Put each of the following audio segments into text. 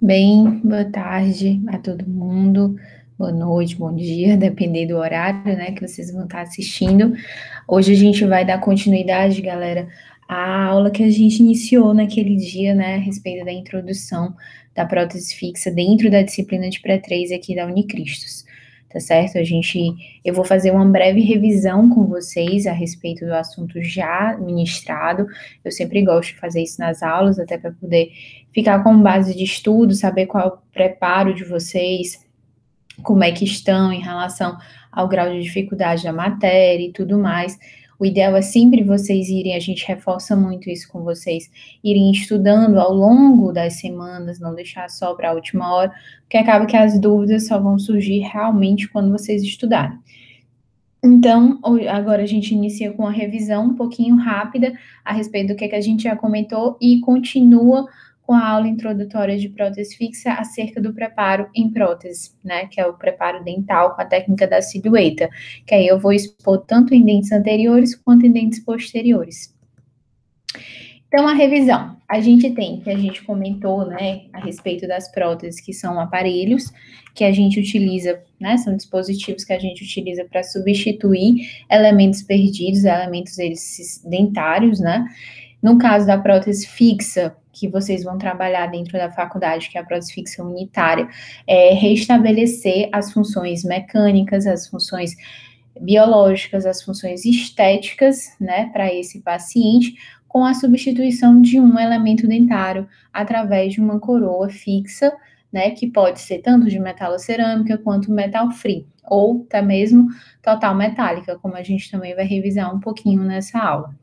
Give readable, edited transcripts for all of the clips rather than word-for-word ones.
Bem, boa tarde a todo mundo, boa noite, bom dia, dependendo do horário, né, que vocês vão estar assistindo. Hoje a gente vai dar continuidade, galera, à aula que a gente iniciou naquele dia, né, a respeito da introdução da prótese fixa dentro da disciplina de pré-3 aqui da Unicristos, tá certo? Eu vou fazer uma breve revisão com vocês a respeito do assunto já ministrado. Eu sempre gosto de fazer isso nas aulas, até para poder ficar com base de estudo, saber qual é o preparo de vocês, como é que estão em relação ao grau de dificuldade da matéria e tudo mais. O ideal é sempre vocês irem, a gente reforça muito isso com vocês, irem estudando ao longo das semanas, não deixar só para a última hora, porque acaba que as dúvidas só vão surgir realmente quando vocês estudarem. Então, agora a gente inicia com uma revisão um pouquinho rápida a respeito do que a gente já comentou e continua com a aula introdutória de prótese fixa acerca do preparo em prótese, né, que é o preparo dental com a técnica da silhueta, que aí eu vou expor tanto em dentes anteriores quanto em dentes posteriores. Então, a revisão. A gente tem, que a gente comentou, né, a respeito das próteses, que são aparelhos que a gente utiliza, né, são dispositivos que a gente utiliza para substituir elementos perdidos, elementos eles dentários, né. No caso da prótese fixa, que vocês vão trabalhar dentro da faculdade, que é a prótese fixa unitária, é restabelecer as funções mecânicas, as funções biológicas, as funções estéticas, né, para esse paciente, com a substituição de um elemento dentário através de uma coroa fixa, né, que pode ser tanto de metalocerâmica quanto metal free, ou até mesmo total metálica, como a gente também vai revisar um pouquinho nessa aula.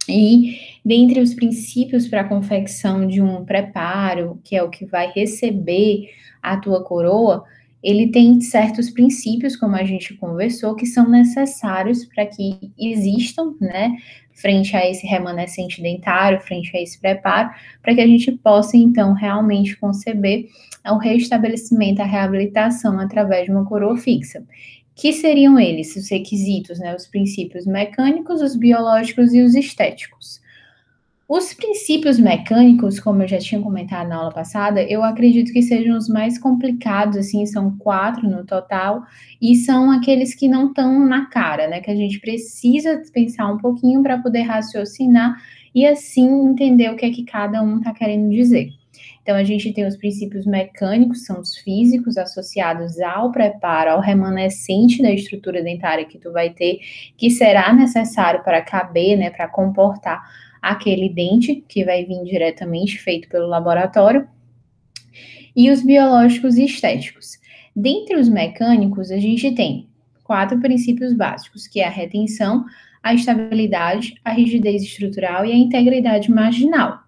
E dentre os princípios para a confecção de um preparo, que é o que vai receber a tua coroa, ele tem certos princípios, como a gente conversou, que são necessários para que existam, né, frente a esse remanescente dentário, frente a esse preparo, para que a gente possa, então, realmente conceber o restabelecimento, a reabilitação através de uma coroa fixa. Que seriam eles, os requisitos, né? Os princípios mecânicos, os biológicos e os estéticos. Os princípios mecânicos, como eu já tinha comentado na aula passada, eu acredito que sejam os mais complicados, assim, são 4 no total, e são aqueles que não estão na cara, né? Que a gente precisa pensar um pouquinho para poder raciocinar e assim entender o que é que cada um está querendo dizer. Então, a gente tem os princípios mecânicos, são os físicos associados ao preparo, ao remanescente da estrutura dentária que tu vai ter, que será necessário para caber, né, para comportar aquele dente que vai vir diretamente feito pelo laboratório. E os biológicos e estéticos. Dentre os mecânicos, a gente tem 4 princípios básicos, que é a retenção, a estabilidade, a rigidez estrutural e a integridade marginal.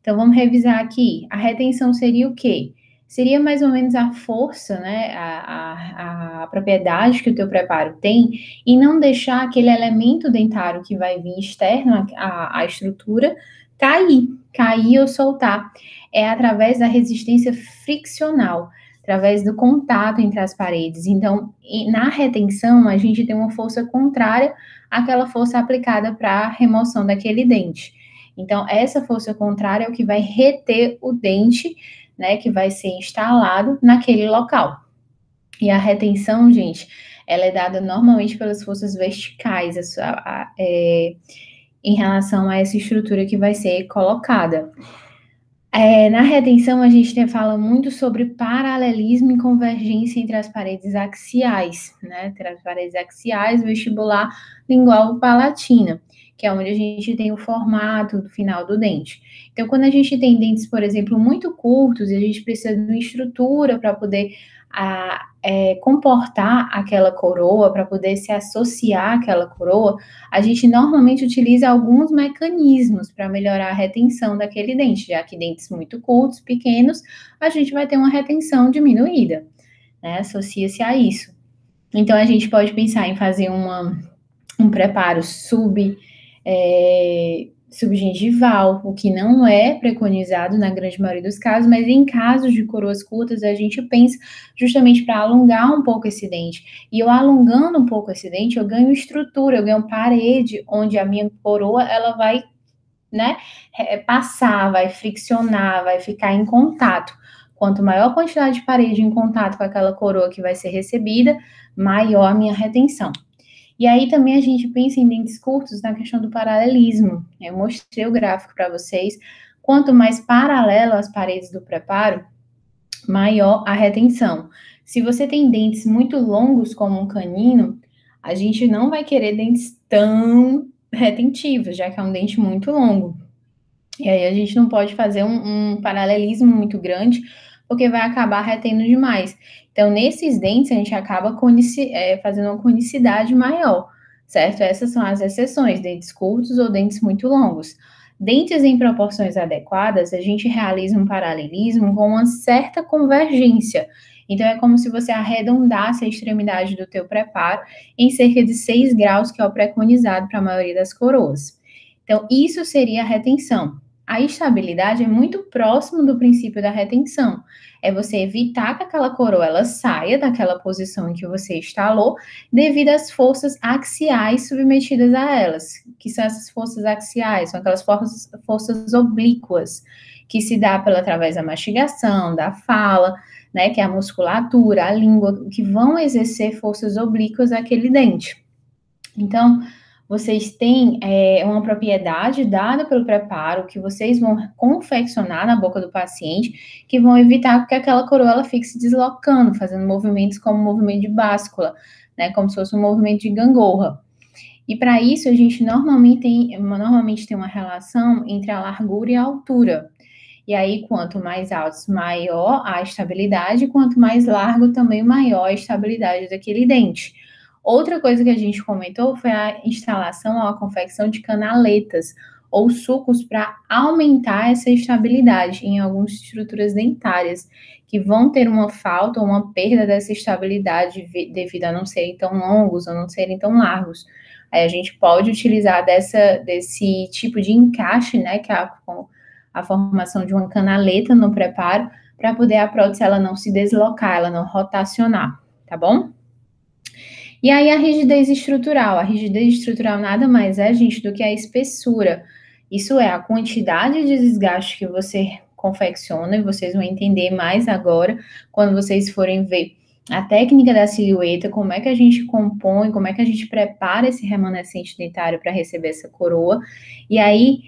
Então, vamos revisar aqui. A retenção seria o quê? Seria mais ou menos a força, né, a propriedade que o teu preparo tem em não deixar aquele elemento dentário que vai vir externo à estrutura cair ou soltar. É através da resistência friccional, através do contato entre as paredes. Então, na retenção, a gente tem uma força contrária àquela força aplicada para a remoção daquele dente. Então, essa força contrária é o que vai reter o dente, né, que vai ser instalado naquele local. E a retenção, gente, ela é dada normalmente pelas forças verticais, em relação a essa estrutura que vai ser colocada. Na retenção, a gente fala muito sobre paralelismo e convergência entre as paredes axiais, né? Entre as paredes axiais, vestibular, lingual e palatina, que é onde a gente tem o formato do final do dente. Então, quando a gente tem dentes, por exemplo, muito curtos, e a gente precisa de uma estrutura para poder comportar aquela coroa, para poder se associar àquela coroa, a gente normalmente utiliza alguns mecanismos para melhorar a retenção daquele dente, já que dentes muito curtos, pequenos, a gente vai ter uma retenção diminuída, né? Associa-se a isso. Então, a gente pode pensar em fazer um preparo subgengival, o que não é preconizado na grande maioria dos casos, mas em casos de coroas curtas, a gente pensa justamente para alongar um pouco esse dente. E eu alongando um pouco esse dente, eu ganho estrutura, eu ganho parede, onde a minha coroa, ela vai, né, passar, vai friccionar, vai ficar em contato Quanto maior a quantidade de parede em contato com aquela coroa que vai ser recebida, maior a minha retenção. E aí também a gente pensa em dentes curtos na questão do paralelismo. Eu mostrei o gráfico para vocês. Quanto mais paralelo às paredes do preparo, maior a retenção. Se você tem dentes muito longos, como um canino, a gente não vai querer dentes tão retentivos, já que é um dente muito longo. E aí a gente não pode fazer um paralelismo muito grande, porque vai acabar retendo demais. Então, nesses dentes, a gente acaba fazendo uma conicidade maior, certo? Essas são as exceções, dentes curtos ou dentes muito longos. Dentes em proporções adequadas, a gente realiza um paralelismo com uma certa convergência. Então, é como se você arredondasse a extremidade do teu preparo em cerca de 6 graus, que é o preconizado para a maioria das coroas. Então, isso seria a retenção. A estabilidade é muito próximo do princípio da retenção. É você evitar que aquela coroa ela saia daquela posição em que você instalou devido às forças axiais submetidas a elas. Que são essas forças axiais? São aquelas forças oblíquas que se dá através da mastigação, da fala, né, que é a musculatura, a língua, que vão exercer forças oblíquas àquele dente. Então, vocês têm uma propriedade dada pelo preparo que vocês vão confeccionar na boca do paciente, que vão evitar que aquela coroa ela fique se deslocando, fazendo movimentos como o movimento de báscula, né, como se fosse um movimento de gangorra. E para isso, a gente normalmente tem uma relação entre a largura e a altura. E aí, quanto mais altos, maior a estabilidade, quanto mais largo, também maior a estabilidade daquele dente. Outra coisa que a gente comentou foi a instalação ou a confecção de canaletas ou sucos para aumentar essa estabilidade em algumas estruturas dentárias, que vão ter uma falta ou uma perda dessa estabilidade devido a não serem tão longos ou não serem tão largos. Aí a gente pode utilizar desse tipo de encaixe, né, que é a formação de uma canaleta no preparo, para poder a prótese ela não se deslocar, ela não rotacionar, tá bom? E aí a rigidez estrutural. A rigidez estrutural nada mais é, gente, do que a espessura. Isso é a quantidade de desgaste que você confecciona, e vocês vão entender mais agora, quando vocês forem ver a técnica da silhueta, como é que a gente compõe, como é que a gente prepara esse remanescente dentário para receber essa coroa. E aí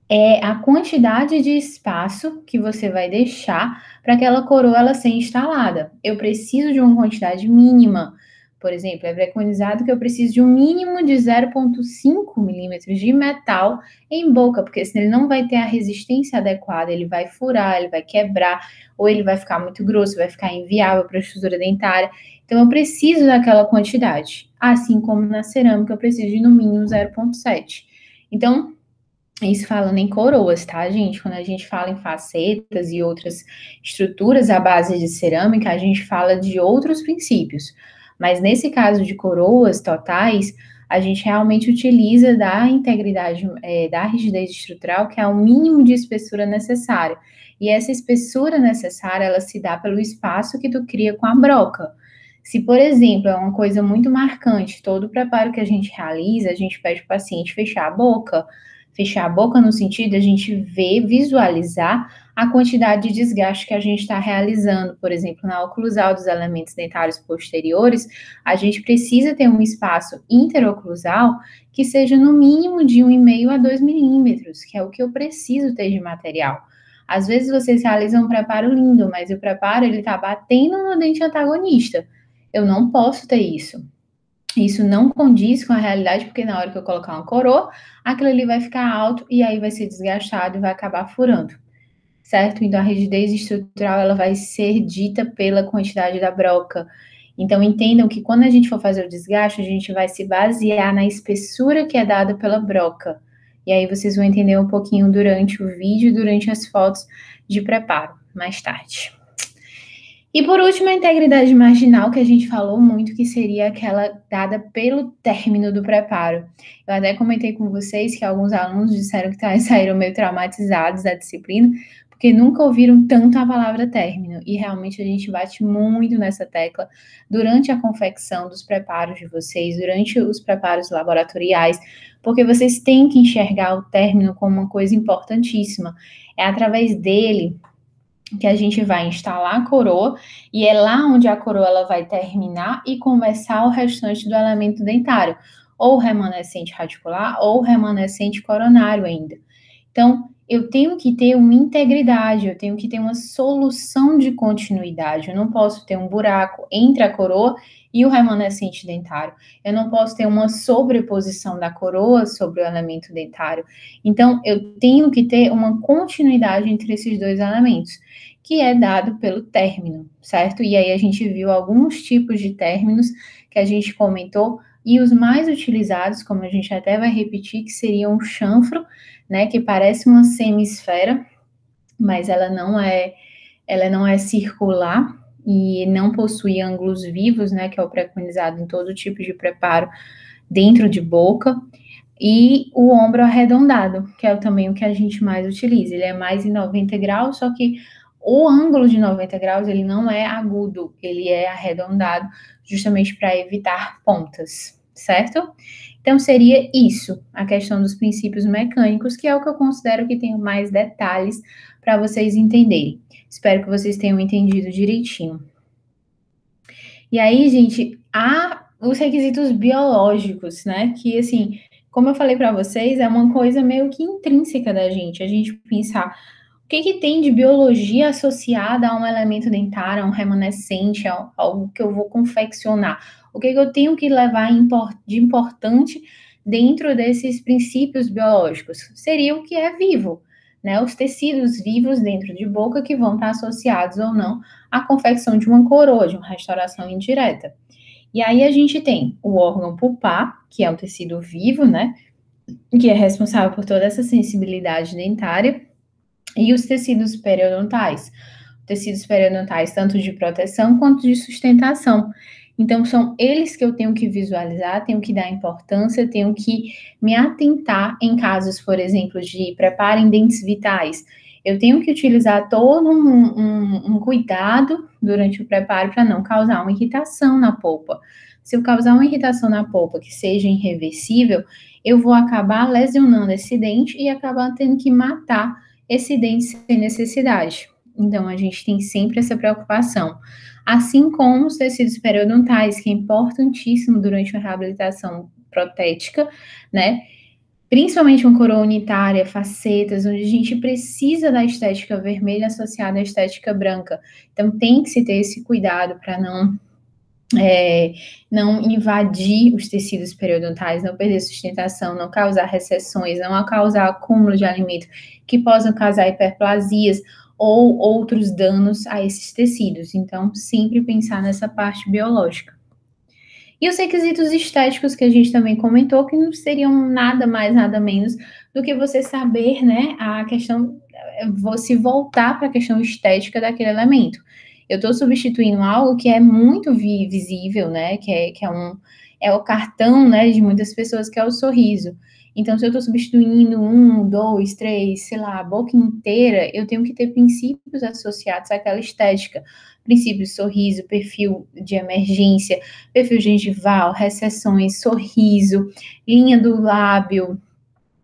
é a quantidade de espaço que você vai deixar para aquela coroa ela ser instalada. Eu preciso de uma quantidade mínima. Por exemplo, é preconizado que eu preciso de um mínimo de 0,5 milímetros de metal em boca, porque senão ele não vai ter a resistência adequada, ele vai furar, ele vai quebrar, ou ele vai ficar muito grosso, vai ficar inviável para a estrutura dentária. Então, eu preciso daquela quantidade. Assim como na cerâmica, eu preciso de no mínimo 0,7. Então, isso falando em coroas, tá, gente? Quando a gente fala em facetas e outras estruturas à base de cerâmica, a gente fala de outros princípios. Mas nesse caso de coroas totais, a gente realmente utiliza da integridade, da rigidez estrutural, que é o mínimo de espessura necessária. E essa espessura necessária, ela se dá pelo espaço que tu cria com a broca. Se, por exemplo, é uma coisa muito marcante, todo o preparo que a gente realiza, a gente pede para o paciente fechar a boca. Fechar a boca no sentido de a gente ver, visualizar a quantidade de desgaste que a gente está realizando. Por exemplo, na oclusal dos elementos dentários posteriores, a gente precisa ter um espaço interoclusal que seja no mínimo de 1,5 a 2 milímetros, que é o que eu preciso ter de material. Às vezes vocês realizam um preparo lindo, mas o preparo ele está batendo no dente antagonista. Eu não posso ter isso. Isso não condiz com a realidade, porque na hora que eu colocar uma coroa, aquilo ali vai ficar alto e aí vai ser desgastado e vai acabar furando, certo? Então, a rigidez estrutural, ela vai ser dita pela quantidade da broca. Então, entendam que quando a gente for fazer o desgaste, a gente vai se basear na espessura que é dada pela broca. E aí vocês vão entender um pouquinho durante o vídeo, durante as fotos de preparo, mais tarde. E por último, a integridade marginal, que a gente falou muito, que seria aquela dada pelo término do preparo. Eu até comentei com vocês que alguns alunos disseram que saíram meio traumatizados da disciplina, porque nunca ouviram tanto a palavra término. E realmente a gente bate muito nessa tecla durante a confecção dos preparos de vocês, durante os preparos laboratoriais, porque vocês têm que enxergar o término como uma coisa importantíssima. É através dele que a gente vai instalar a coroa, e é lá onde a coroa ela vai terminar e começar o restante do elemento dentário, ou remanescente radicular, ou remanescente coronário ainda. Então, eu tenho que ter uma integridade, eu tenho que ter uma solução de continuidade. Eu não posso ter um buraco entre a coroa e o remanescente dentário. Eu não posso ter uma sobreposição da coroa sobre o elemento dentário. Então, eu tenho que ter uma continuidade entre esses dois elementos, que é dado pelo término, certo? E aí a gente viu alguns tipos de términos que a gente comentou, e os mais utilizados, como a gente até vai repetir, que seriam o chanfro, né, que parece uma semisfera, mas ela não é circular e não possui ângulos vivos, né, que é o preconizado em todo tipo de preparo dentro de boca, e o ombro arredondado, que é também o que a gente mais utiliza. Ele é mais em 90 graus, só que o ângulo de 90 graus ele não é agudo, ele é arredondado, justamente para evitar pontas, certo? Então seria isso, a questão dos princípios mecânicos, que é o que eu considero que tem mais detalhes para vocês entenderem. Espero que vocês tenham entendido direitinho. E aí, gente, há os requisitos biológicos, né? Que, assim, como eu falei para vocês, é uma coisa meio que intrínseca da gente, a gente pensar o que, que tem de biologia associada a um elemento dentário, a um remanescente, a algo que eu vou confeccionar. O que, que eu tenho que levar de importante dentro desses princípios biológicos? Seria o que é vivo, né? Os tecidos vivos dentro de boca que vão estar associados ou não à confecção de uma coroa, de uma restauração indireta. E aí a gente tem o órgão pulpar, que é um tecido vivo, né? Que é responsável por toda essa sensibilidade dentária, e os tecidos periodontais. Tecidos periodontais, tanto de proteção quanto de sustentação. Então, são eles que eu tenho que visualizar, tenho que dar importância, tenho que me atentar em casos, por exemplo, de preparo em dentes vitais. Eu tenho que utilizar todo um cuidado durante o preparo para não causar uma irritação na polpa. Se eu causar uma irritação na polpa que seja irreversível, eu vou acabar lesionando esse dente e acabar tendo que matar esse dente sem necessidade. Então, a gente tem sempre essa preocupação. Assim como os tecidos periodontais, que é importantíssimo durante a reabilitação protética, né? Principalmente uma coroa unitária, facetas, onde a gente precisa da estética vermelha associada à estética branca. Então, tem que se ter esse cuidado para não invadir os tecidos periodontais, não perder sustentação, não causar recessões, não causar acúmulo de alimento que possam causar hiperplasias ou outros danos a esses tecidos. Então, sempre pensar nessa parte biológica. E os requisitos estéticos que a gente também comentou, que não seriam nada mais, nada menos do que você saber, né, a questão, se voltar para a questão estética daquele elemento. Eu estou substituindo algo que é muito visível, né, é o cartão, né, de muitas pessoas, que é o sorriso. Então, se eu estou substituindo 1, 2, 3, sei lá, a boca inteira, eu tenho que ter princípios associados àquela estética. Princípio de sorriso, perfil de emergência, perfil gengival, recessões, sorriso, linha do lábio,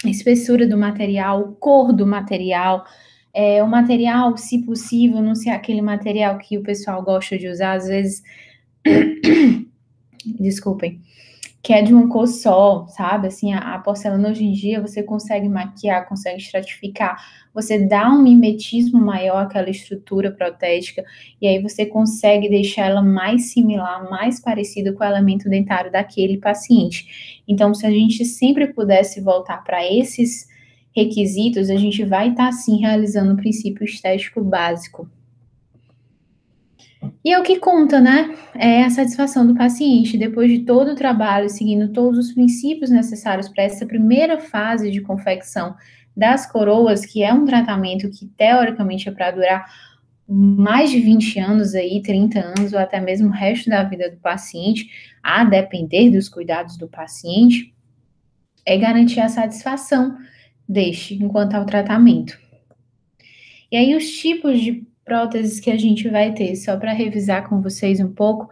espessura do material, cor do material, o material, se possível, não ser aquele material que o pessoal gosta de usar, às vezes, desculpem, que é de uma cor só, sabe? Assim, a porcelana hoje em dia você consegue maquiar, consegue estratificar, você dá um mimetismo maior àquela estrutura protética, e aí você consegue deixar ela mais similar, mais parecida com o elemento dentário daquele paciente. Então, se a gente sempre pudesse voltar para esses requisitos, a gente vai estar, sim, realizando o princípio estético básico. E é o que conta, né? É a satisfação do paciente, depois de todo o trabalho, seguindo todos os princípios necessários para essa primeira fase de confecção das coroas, que é um tratamento que teoricamente é para durar mais de 20 anos aí, 30 anos, ou até mesmo o resto da vida do paciente, a depender dos cuidados do paciente, é garantir a satisfação deste enquanto ao tratamento. E aí os tipos de próteses que a gente vai ter, só para revisar com vocês um pouco,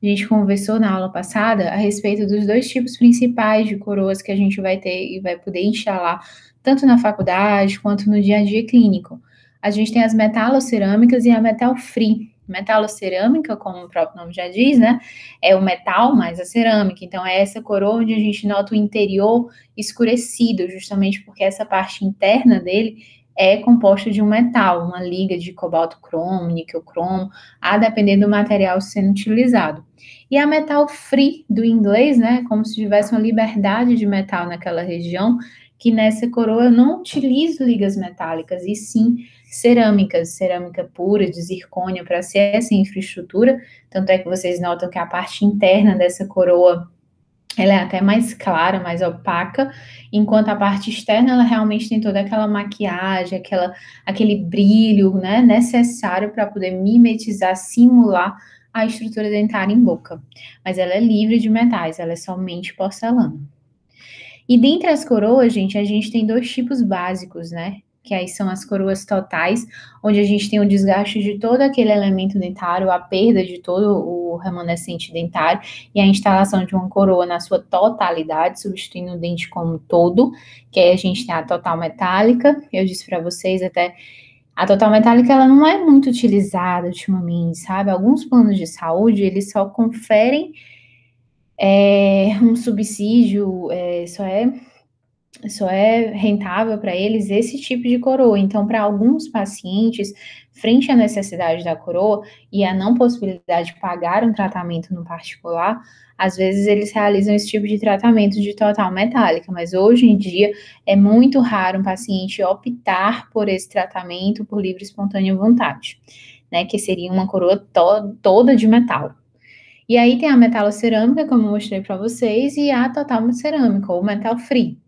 a gente conversou na aula passada a respeito dos dois tipos principais de coroas que a gente vai ter e vai poder instalar, tanto na faculdade quanto no dia a dia clínico. a gente tem as metalocerâmicas e a metal free. Metalocerâmica, como o próprio nome já diz, né, é o metal mais a cerâmica. Então, é essa coroa onde a gente nota o interior escurecido, justamente porque essa parte interna dele é composta de um metal, uma liga de cobalto cromo, níquel cromo, a depender do material sendo utilizado. E a metal free, do inglês, né, como se tivesse uma liberdade de metal naquela região, que nessa coroa eu não utilizo ligas metálicas, e sim cerâmicas, cerâmica pura, de zircônia, para ser essa infraestrutura. Tanto é que vocês notam que a parte interna dessa coroa ela é até mais clara, mais opaca, enquanto a parte externa ela realmente tem toda aquela maquiagem, aquele brilho, né, necessário para poder mimetizar, simular a estrutura dentária em boca. Mas ela é livre de metais, ela é somente porcelana. E dentre as coroas, gente, a gente tem dois tipos básicos, né? Que aí são as coroas totais, onde a gente tem o desgaste de todo aquele elemento dentário, a perda de todo o remanescente dentário e a instalação de uma coroa na sua totalidade, substituindo o dente como um todo, que aí a gente tem a total metálica. Eu disse para vocês até a total metálica ela não é muito utilizada ultimamente, sabe? Alguns planos de saúde eles só conferem um subsídio, só é rentável para eles esse tipo de coroa. Então, para alguns pacientes, frente à necessidade da coroa e à não possibilidade de pagar um tratamento no particular, às vezes eles realizam esse tipo de tratamento de total metálica, mas hoje em dia é muito raro um paciente optar por esse tratamento por livre e espontânea vontade, né, que seria uma coroa toda de metal. E aí tem a metalocerâmica, como eu mostrei para vocês, e a total cerâmica, ou metal free.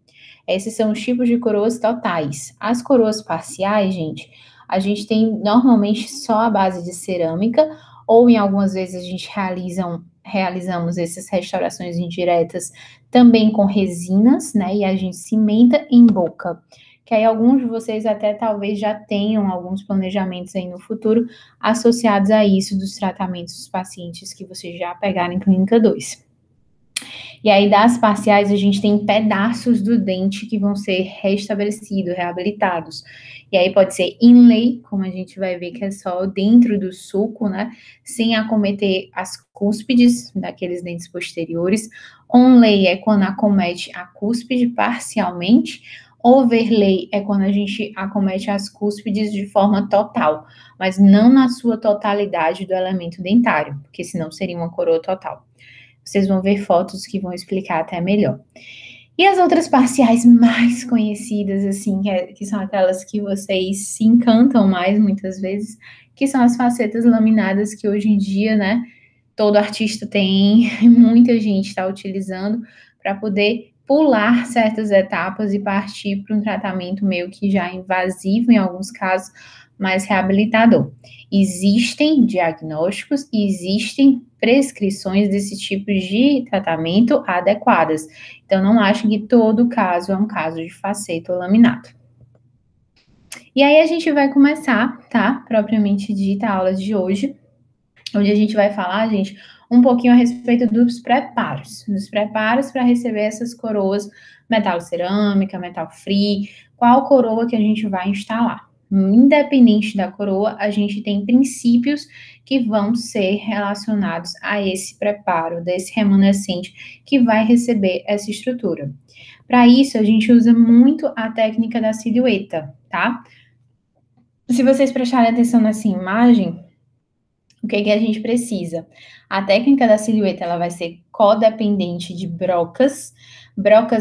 Esses são os tipos de coroas totais. As coroas parciais, gente, a gente tem normalmente só a base de cerâmica, ou em algumas vezes a gente realizamos essas restaurações indiretas também com resinas, né? E a gente cimenta em boca. Que aí alguns de vocês até talvez já tenham alguns planejamentos aí no futuro associados a isso dos tratamentos dos pacientes que vocês já pegaram em Clínica 2. E aí, das parciais, a gente tem pedaços do dente que vão ser restabelecidos, reabilitados. E aí pode ser inlay, como a gente vai ver que é só dentro do sulco, né? Sem acometer as cúspides daqueles dentes posteriores. Onlay é quando acomete a cúspide parcialmente. Overlay é quando a gente acomete as cúspides de forma total, mas não na sua totalidade do elemento dentário, porque senão seria uma coroa total. Vocês vão ver fotos que vão explicar até melhor. E as outras parciais mais conhecidas, assim, que são aquelas que vocês se encantam mais, muitas vezes, que são as facetas laminadas, que hoje em dia, né, todo artista tem, muita gente está utilizando para poder pular certas etapas e partir para um tratamento meio que já invasivo, em alguns casos, mais reabilitador. Existem diagnósticos e existem prescrições desse tipo de tratamento adequadas. Então, não achem que todo caso é um caso de faceto ou laminado. E aí, a gente vai começar, tá? Propriamente dita, a aula de hoje, onde a gente vai falar, gente, um pouquinho a respeito dos preparos para receber essas coroas metal cerâmica, metal free, qual coroa que a gente vai instalar. Independente da coroa, a gente tem princípios que vão ser relacionados a esse preparo, desse remanescente que vai receber essa estrutura. Para isso, a gente usa muito a técnica da silhueta, tá? Se vocês prestarem atenção nessa imagem, o que a gente precisa? A técnica da silhueta, ela vai ser codependente de brocas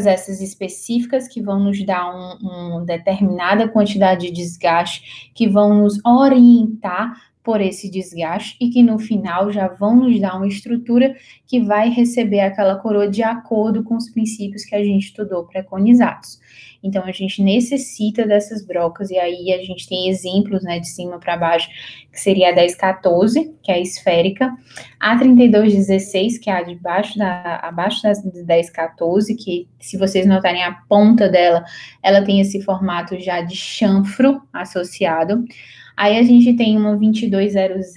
essas específicas que vão nos dar uma determinada quantidade de desgaste, que vão nos orientar por esse desgaste e que no final já vão nos dar uma estrutura que vai receber aquela coroa de acordo com os princípios que a gente estudou preconizados. Então, a gente necessita dessas brocas, e aí a gente tem exemplos, né, de cima para baixo, que seria a 1014, que é a esférica, a 3216, que é a abaixo das 1014, que se vocês notarem a ponta dela, ela tem esse formato já de chanfro associado. Aí a gente tem uma 2200,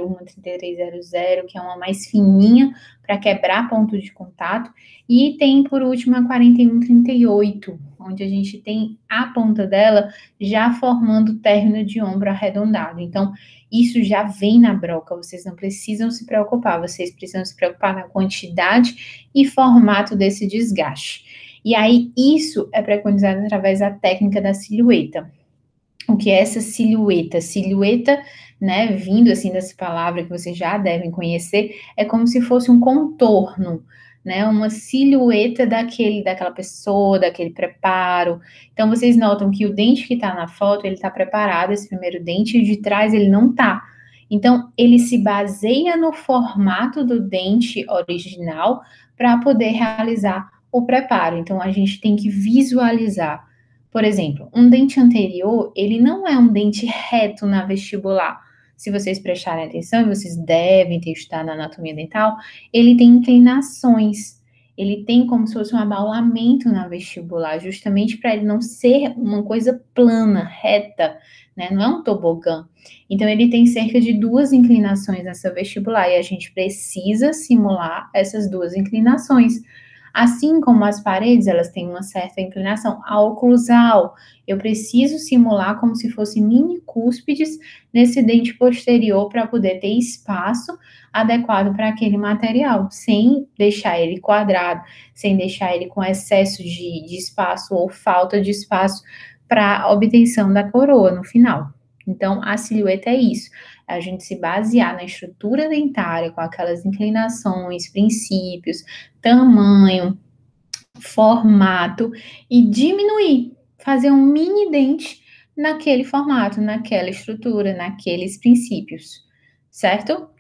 uma 3300, que é uma mais fininha, para quebrar ponto de contato. E tem, por último, a 4138, onde a gente tem a ponta dela já formando o término de ombro arredondado. Então, isso já vem na broca, vocês não precisam se preocupar, vocês precisam se preocupar na quantidade e formato desse desgaste. E aí, isso é preconizado através da técnica da silhueta. O que é essa silhueta? Silhueta, né, vindo assim dessa palavra que vocês já devem conhecer, é como se fosse um contorno, né, uma silhueta daquela pessoa, daquele preparo. Então, vocês notam que o dente que está na foto, ele está preparado, esse primeiro dente, e o de trás ele não está. Então, ele se baseia no formato do dente original para poder realizar o preparo. Então, a gente tem que visualizar. Por exemplo, um dente anterior, ele não é um dente reto na vestibular. Se vocês prestarem atenção, e vocês devem ter estudado na anatomia dental, ele tem inclinações. Ele tem como se fosse um abaulamento na vestibular, justamente para ele não ser uma coisa plana, reta, né? Não é um tobogã. Então, ele tem cerca de 2 inclinações nessa vestibular, e a gente precisa simular essas 2 inclinações. Assim como as paredes, elas têm uma certa inclinação. A oclusal, eu preciso simular como se fossem mini cúspides nesse dente posterior para poder ter espaço adequado para aquele material, sem deixar ele quadrado, sem deixar ele com excesso de espaço ou falta de espaço para a obtenção da coroa no final. Então, a silhueta é isso, é a gente se basear na estrutura dentária, com aquelas inclinações, princípios, tamanho, formato, e diminuir, fazer um mini dente naquele formato, naquela estrutura, naqueles princípios, certo?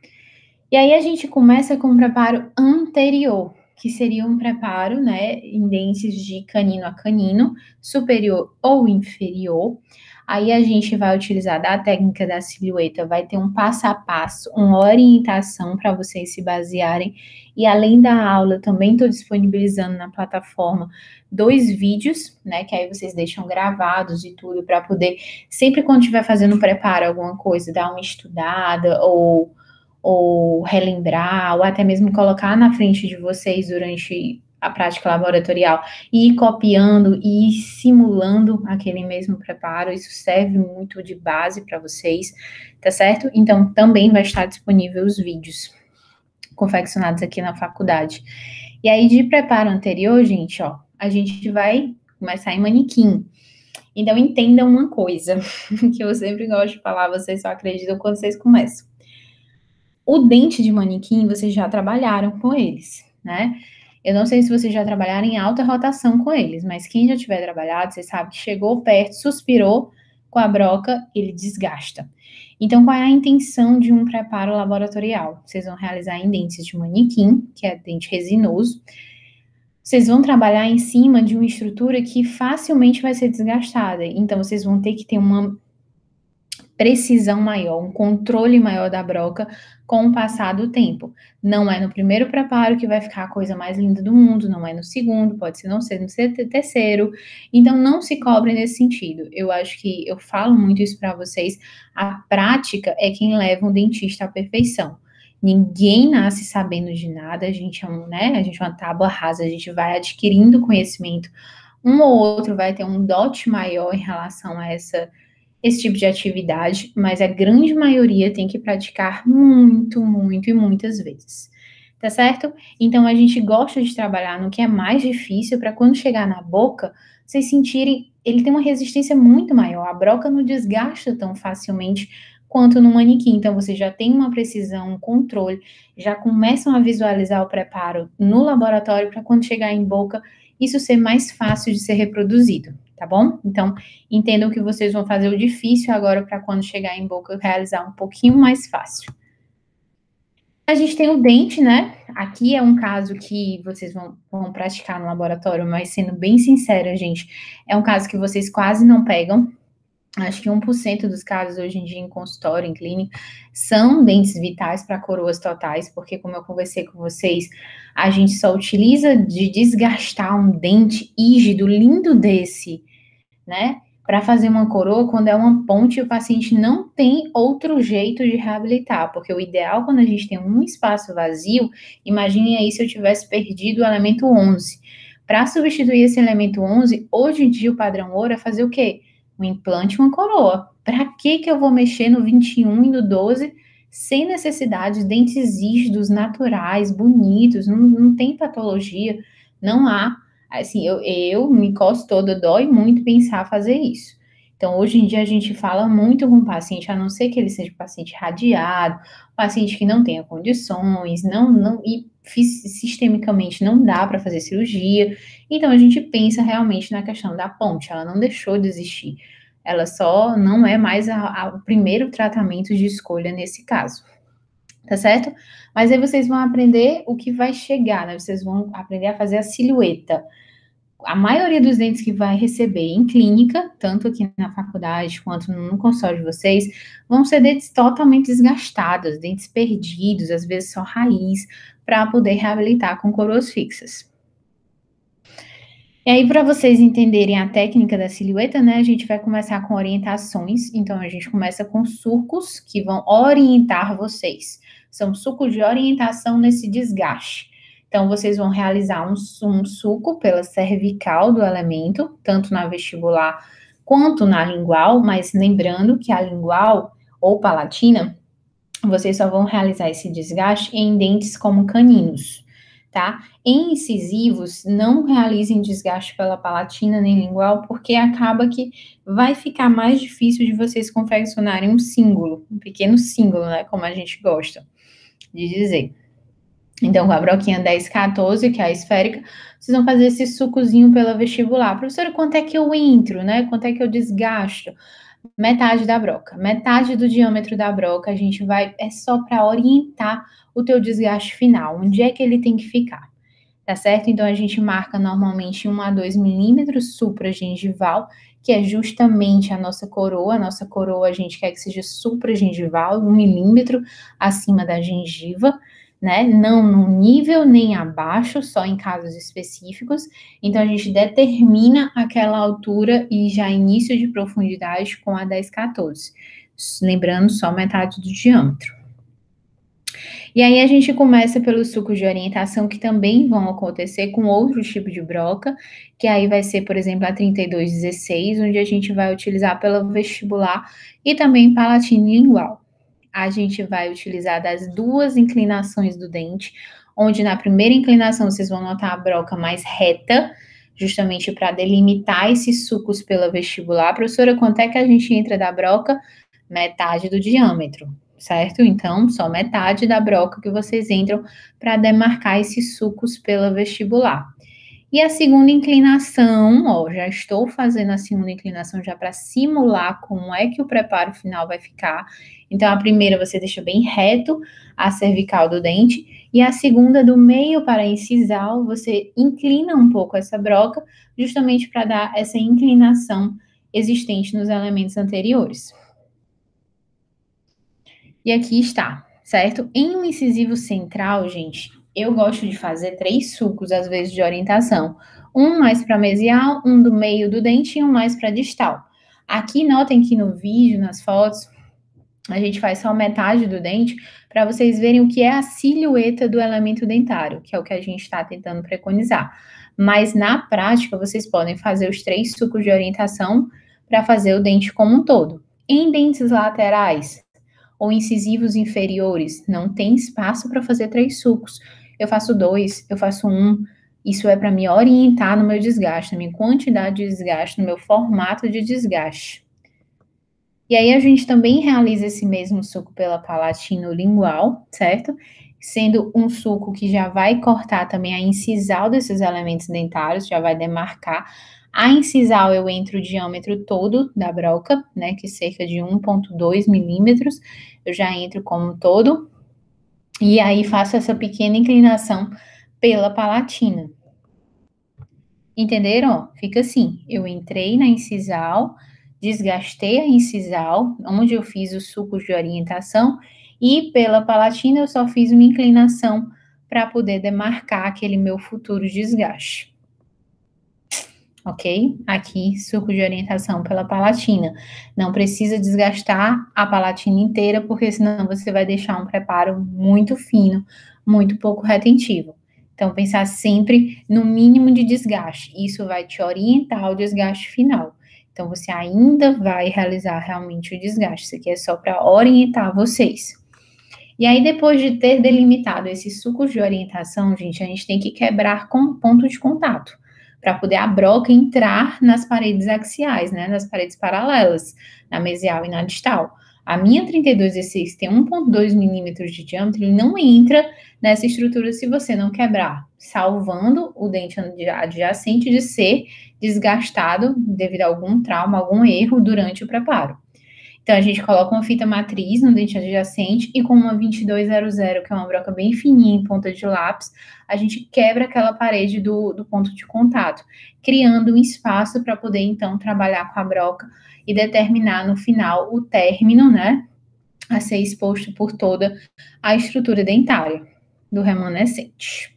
E aí a gente começa com o preparo anterior, que seria um preparo, né, em dentes de canino a canino, superior ou inferior. Aí a gente vai utilizar da técnica da silhueta, vai ter um passo a passo, uma orientação para vocês se basearem. E além da aula, eu também estou disponibilizando na plataforma 2 vídeos, né, que aí vocês deixam gravados e tudo, para poder, sempre quando estiver fazendo preparo alguma coisa, dar uma estudada ou relembrar, ou até mesmo colocar na frente de vocês durante a prática laboratorial e ir copiando e ir simulando aquele mesmo preparo. Isso serve muito de base para vocês, tá certo? Então, também vai estar disponível os vídeos confeccionados aqui na faculdade. E aí, de preparo anterior, gente, ó, a gente vai começar em manequim. Então, entendam uma coisa, que eu sempre gosto de falar, vocês só acreditam quando vocês começam. O dente de manequim, vocês já trabalharam com eles, né? Eu não sei se vocês já trabalharam em alta rotação com eles, mas quem já tiver trabalhado, você sabe que chegou perto, suspirou com a broca, ele desgasta. Então, qual é a intenção de um preparo laboratorial? Vocês vão realizar em dentes de manequim, que é dente resinoso. Vocês vão trabalhar em cima de uma estrutura que facilmente vai ser desgastada. Então, vocês vão ter que ter uma precisão maior, um controle maior da broca com o passar do tempo. Não é no primeiro preparo que vai ficar a coisa mais linda do mundo, não é no segundo, pode ser não ser no terceiro. Então, não se cobre nesse sentido. Eu acho que eu falo muito isso para vocês. A prática é quem leva um dentista à perfeição. Ninguém nasce sabendo de nada, a gente é a gente é uma tábua rasa, a gente vai adquirindo conhecimento. Um ou outro vai ter um dote maior em relação a esse tipo de atividade, mas a grande maioria tem que praticar muito, muito e muitas vezes, tá certo? Então, a gente gosta de trabalhar no que é mais difícil, para quando chegar na boca, vocês sentirem, ele tem uma resistência muito maior, a broca não desgasta tão facilmente quanto no manequim, então você já tem uma precisão, um controle, já começam a visualizar o preparo no laboratório, para quando chegar em boca, isso ser mais fácil de ser reproduzido, tá bom? Então, entendam que vocês vão fazer o difícil agora para quando chegar em boca realizar um pouquinho mais fácil. A gente tem o dente, né? Aqui é um caso que vocês vão praticar no laboratório, mas sendo bem sincera, gente, é um caso que vocês quase não pegam. Acho que 1% dos casos hoje em dia em consultório, em clínica, são dentes vitais para coroas totais, porque como eu conversei com vocês, a gente só utiliza de desgastar um dente rígido, lindo desse, né? para fazer uma coroa quando é uma ponte e o paciente não tem outro jeito de reabilitar, porque o ideal quando a gente tem um espaço vazio, imagine aí se eu tivesse perdido o elemento 11. Para substituir esse elemento 11, hoje em dia o padrão ouro é fazer o quê? Um implante e uma coroa. Para que eu vou mexer no 21 e no 12 sem necessidade, dentes rígidos, naturais, bonitos, não tem patologia, não há. Assim, eu me encosto toda, dói muito pensar fazer isso. Então, hoje em dia, a gente fala muito com o paciente, a não ser que ele seja paciente radiado, paciente que não tenha condições, e sistemicamente não dá para fazer cirurgia. Então, a gente pensa realmente na questão da ponte, ela não deixou de existir. Ela só não é mais o primeiro tratamento de escolha nesse caso, tá certo? Mas aí vocês vão aprender o que vai chegar, né? Vocês vão aprender a fazer a silhueta. A maioria dos dentes que vai receber em clínica, tanto aqui na faculdade quanto no consultório de vocês, vão ser dentes totalmente desgastados, dentes perdidos, às vezes só raiz, para poder reabilitar com coroas fixas. E aí, para vocês entenderem a técnica da silhueta, né, a gente vai começar com orientações. Então, a gente começa com sulcos que vão orientar vocês. São sulcos de orientação nesse desgaste. Então, vocês vão realizar um sulco pela cervical do elemento, tanto na vestibular quanto na lingual, mas lembrando que a lingual ou palatina, vocês só vão realizar esse desgaste em dentes como caninos, tá? Em incisivos, não realizem desgaste pela palatina nem lingual, porque acaba que vai ficar mais difícil de vocês confeccionarem um símbolo, um pequeno símbolo, né? Como a gente gosta de dizer. Então, com a broquinha 10, 14, que é a esférica, vocês vão fazer esse sucozinho pela vestibular. Professora, quanto é que eu entro, né? Quanto é que eu desgasto? Metade da broca. Metade do diâmetro da broca, a gente vai, é só para orientar o teu desgaste final, onde é que ele tem que ficar, tá certo? Então, a gente marca normalmente 1 a 2 milímetros supragengival, que é justamente a nossa coroa. A nossa coroa a gente quer que seja supragengival, 1 milímetro acima da gengiva, né? Não no nível nem abaixo, só em casos específicos. Então, a gente determina aquela altura e já início de profundidade com a 10, 14. Lembrando, só metade do diâmetro. E aí a gente começa pelos sucos de orientação, que também vão acontecer com outros tipos de broca, que aí vai ser, por exemplo, a 3216, onde a gente vai utilizar pela vestibular e também palatina e lingual. A gente vai utilizar das duas inclinações do dente, onde na primeira inclinação vocês vão notar a broca mais reta, justamente para delimitar esses sucos pela vestibular. Professora, quanto é que a gente entra da broca? Metade do diâmetro, certo? Então, só metade da broca que vocês entram para demarcar esses sucos pela vestibular. E a segunda inclinação, ó, já estou fazendo a segunda inclinação já para simular como é que o preparo final vai ficar. Então, a primeira você deixa bem reto a cervical do dente, e a segunda, do meio para a incisal, você inclina um pouco essa broca, justamente para dar essa inclinação existente nos elementos anteriores. E aqui está, certo? Em um incisivo central, gente, eu gosto de fazer 3 sulcos, às vezes, de orientação. Um mais para mesial, um do meio do dente e um mais para distal. Aqui, notem que no vídeo, nas fotos, a gente faz só metade do dente, para vocês verem o que é a silhueta do elemento dentário, que é o que a gente está tentando preconizar. Mas, na prática, vocês podem fazer os 3 sulcos de orientação para fazer o dente como um todo. Em dentes laterais, ou incisivos inferiores, não tem espaço para fazer 3 sulcos. Eu faço 2, eu faço 1. Isso é para me orientar no meu desgaste, na minha quantidade de desgaste, no meu formato de desgaste. E aí a gente também realiza esse mesmo suco pela palatino-lingual, certo? Sendo um suco que já vai cortar também a incisal desses elementos dentários, já vai demarcar. A incisal eu entro o diâmetro todo da broca, né, que é cerca de 1,2 milímetros, eu já entro como um todo, e aí faço essa pequena inclinação pela palatina. Entenderam? Fica assim, eu entrei na incisal, desgastei a incisal, onde eu fiz os sucos de orientação, e pela palatina eu só fiz uma inclinação para poder demarcar aquele meu futuro desgaste. ok? Aqui, suco de orientação pela palatina. Não precisa desgastar a palatina inteira, porque senão você vai deixar um preparo muito fino, muito pouco retentivo. Então, pensar sempre no mínimo de desgaste. Isso vai te orientar ao desgaste final. Então, você ainda vai realizar realmente o desgaste. Isso aqui é só para orientar vocês. E aí, depois de ter delimitado esses sucos de orientação, gente, a gente tem que quebrar com ponto de contato, para poder a broca entrar nas paredes axiais, né, nas paredes paralelas, na mesial e na distal. A minha 3216 tem 1,2 milímetros de diâmetro, ele não entra nessa estrutura se você não quebrar, salvando o dente adjacente de ser desgastado devido a algum trauma, algum erro durante o preparo. Então, a gente coloca uma fita matriz no dente adjacente e com uma 2200, que é uma broca bem fininha em ponta de lápis, a gente quebra aquela parede do ponto de contato, criando um espaço para poder, então, trabalhar com a broca e determinar no final o término, né, a ser exposto por toda a estrutura dentária do remanescente.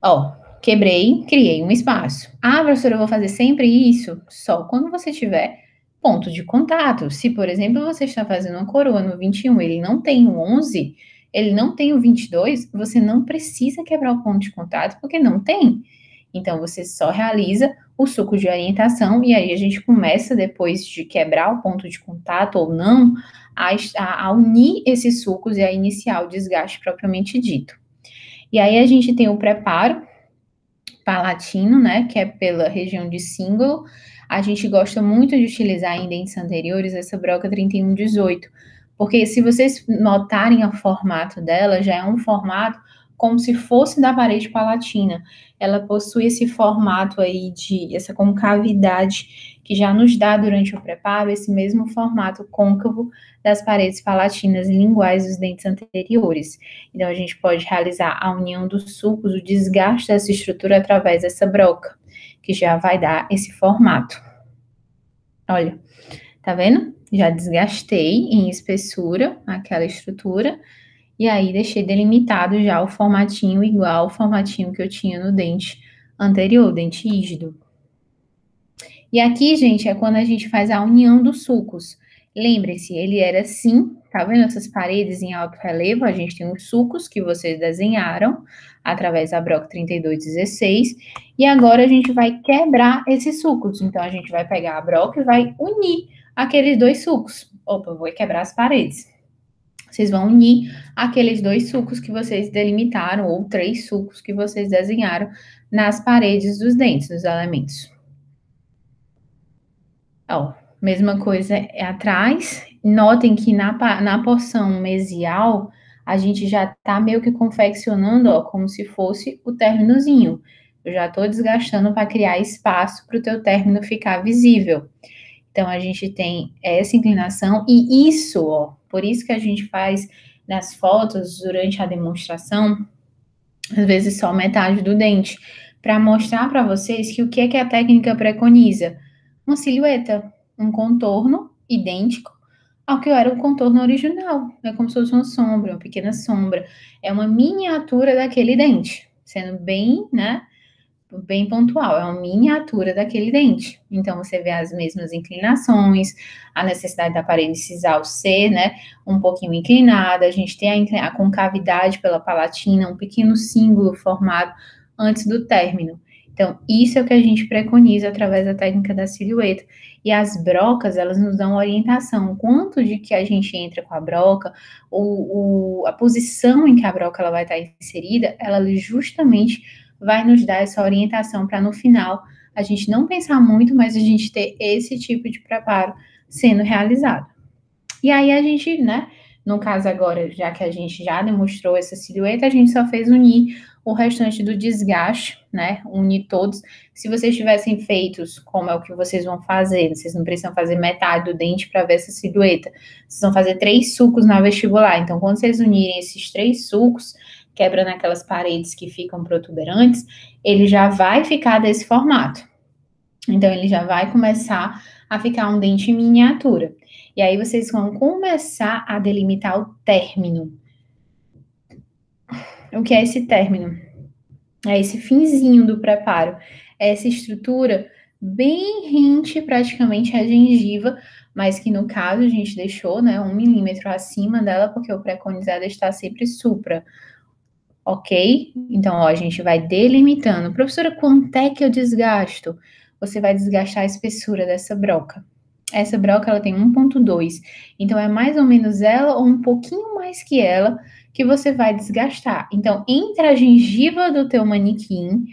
Ó, quebrei, criei um espaço. Ah, professora, eu vou fazer sempre isso? Só quando você tiver ponto de contato. Se, por exemplo, você está fazendo uma coroa no 21, ele não tem o 11, ele não tem o 22, você não precisa quebrar o ponto de contato, porque não tem. Então, você só realiza o suco de orientação e aí a gente começa, depois de quebrar o ponto de contato ou não, a unir esses sucos e a iniciar o desgaste propriamente dito. E aí a gente tem o preparo palatino, né, que é pela região de cíngulo. A gente gosta muito de utilizar em dentes anteriores essa broca 3118, porque se vocês notarem o formato dela, já é um formato como se fosse da parede palatina. Ela possui esse formato aí de essa concavidade que já nos dá durante o preparo esse mesmo formato côncavo das paredes palatinas e linguais dos dentes anteriores. Então, a gente pode realizar a união dos sulcos, o desgaste dessa estrutura através dessa broca, que já vai dar esse formato. Olha, tá vendo? Já desgastei em espessura aquela estrutura, e aí deixei delimitado já o formatinho igual ao formatinho que eu tinha no dente anterior, dente rígido. E aqui, gente, é quando a gente faz a união dos sulcos. Lembre-se, ele era assim, tá vendo essas paredes em alto relevo? A gente tem os sulcos que vocês desenharam através da broca 3216, e agora a gente vai quebrar esses sulcos. Então, a gente vai pegar a broca e vai unir aqueles dois sulcos. Opa, vou quebrar as paredes. Vocês vão unir aqueles dois sulcos que vocês delimitaram, ou 3 sulcos que vocês desenharam nas paredes dos dentes, dos elementos. Ó, mesma coisa é atrás. Notem que na porção mesial, a gente já tá meio que confeccionando, ó, como se fosse o términozinho. Eu já tô desgastando para criar espaço para o teu término ficar visível. Então, a gente tem essa inclinação e isso, ó, por isso que a gente faz nas fotos durante a demonstração, às vezes só metade do dente, para mostrar para vocês que o que é que a técnica preconiza? Uma silhueta, um contorno idêntico ao que era o contorno original. É como se fosse uma sombra, uma pequena sombra. É uma miniatura daquele dente, sendo bem, né, bem pontual, é uma miniatura daquele dente. Então, você vê as mesmas inclinações, a necessidade da parede cisal ser, né, um pouquinho inclinada, a gente tem a concavidade pela palatina, um pequeno símbolo formado antes do término. Então, isso é o que a gente preconiza através da técnica da silhueta. E as brocas, elas nos dão orientação, quanto de que a gente entra com a broca, a posição em que a broca ela vai estar inserida, ela justamente vai nos dar essa orientação para no final a gente não pensar muito, mas a gente ter esse tipo de preparo sendo realizado. E aí a gente, né, no caso agora, já que a gente já demonstrou essa silhueta, a gente só fez unir o restante do desgaste, né, unir todos. Se vocês tivessem feitos, como é o que vocês vão fazer, vocês não precisam fazer metade do dente para ver essa silhueta, vocês vão fazer 3 sulcos na vestibular. Então, quando vocês unirem esses 3 sulcos, quebrando aquelas paredes que ficam protuberantes, ele já vai ficar desse formato. Então, ele já vai começar a ficar um dente em miniatura. E aí, vocês vão começar a delimitar o término. O que é esse término? É esse finzinho do preparo. essa estrutura bem rente praticamente à gengiva, mas que no caso a gente deixou, né, 1 milímetro acima dela, porque o preconizado está sempre supra, ok? Então, ó, a gente vai delimitando. Professora, quanto é que eu desgasto? Você vai desgastar a espessura dessa broca. Essa broca, ela tem 1,2, então é mais ou menos ela ou um pouquinho mais que ela que você vai desgastar. Então, entre a gengiva do teu manequim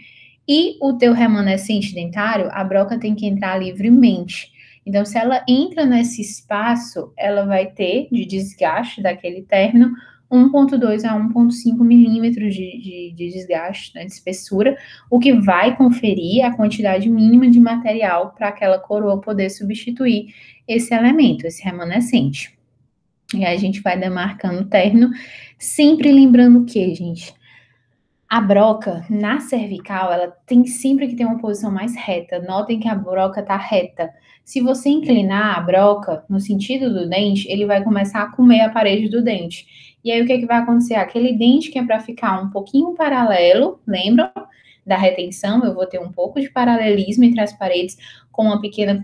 e o teu remanescente dentário, a broca tem que entrar livremente. Então, se ela entra nesse espaço, ela vai ter de desgaste daquele término 1,2 a 1,5 milímetros de desgaste, né, de espessura, o que vai conferir a quantidade mínima de material para aquela coroa poder substituir esse elemento, esse remanescente. E aí a gente vai demarcando o término, sempre lembrando o que, gente? A broca na cervical, ela tem sempre que ter uma posição mais reta. Notem que a broca tá reta. Se você inclinar a broca no sentido do dente, ele vai começar a comer a parede do dente. E aí o que que vai acontecer? Aquele dente que é para ficar um pouquinho paralelo, lembram da retenção? Eu vou ter um pouco de paralelismo entre as paredes com uma pequena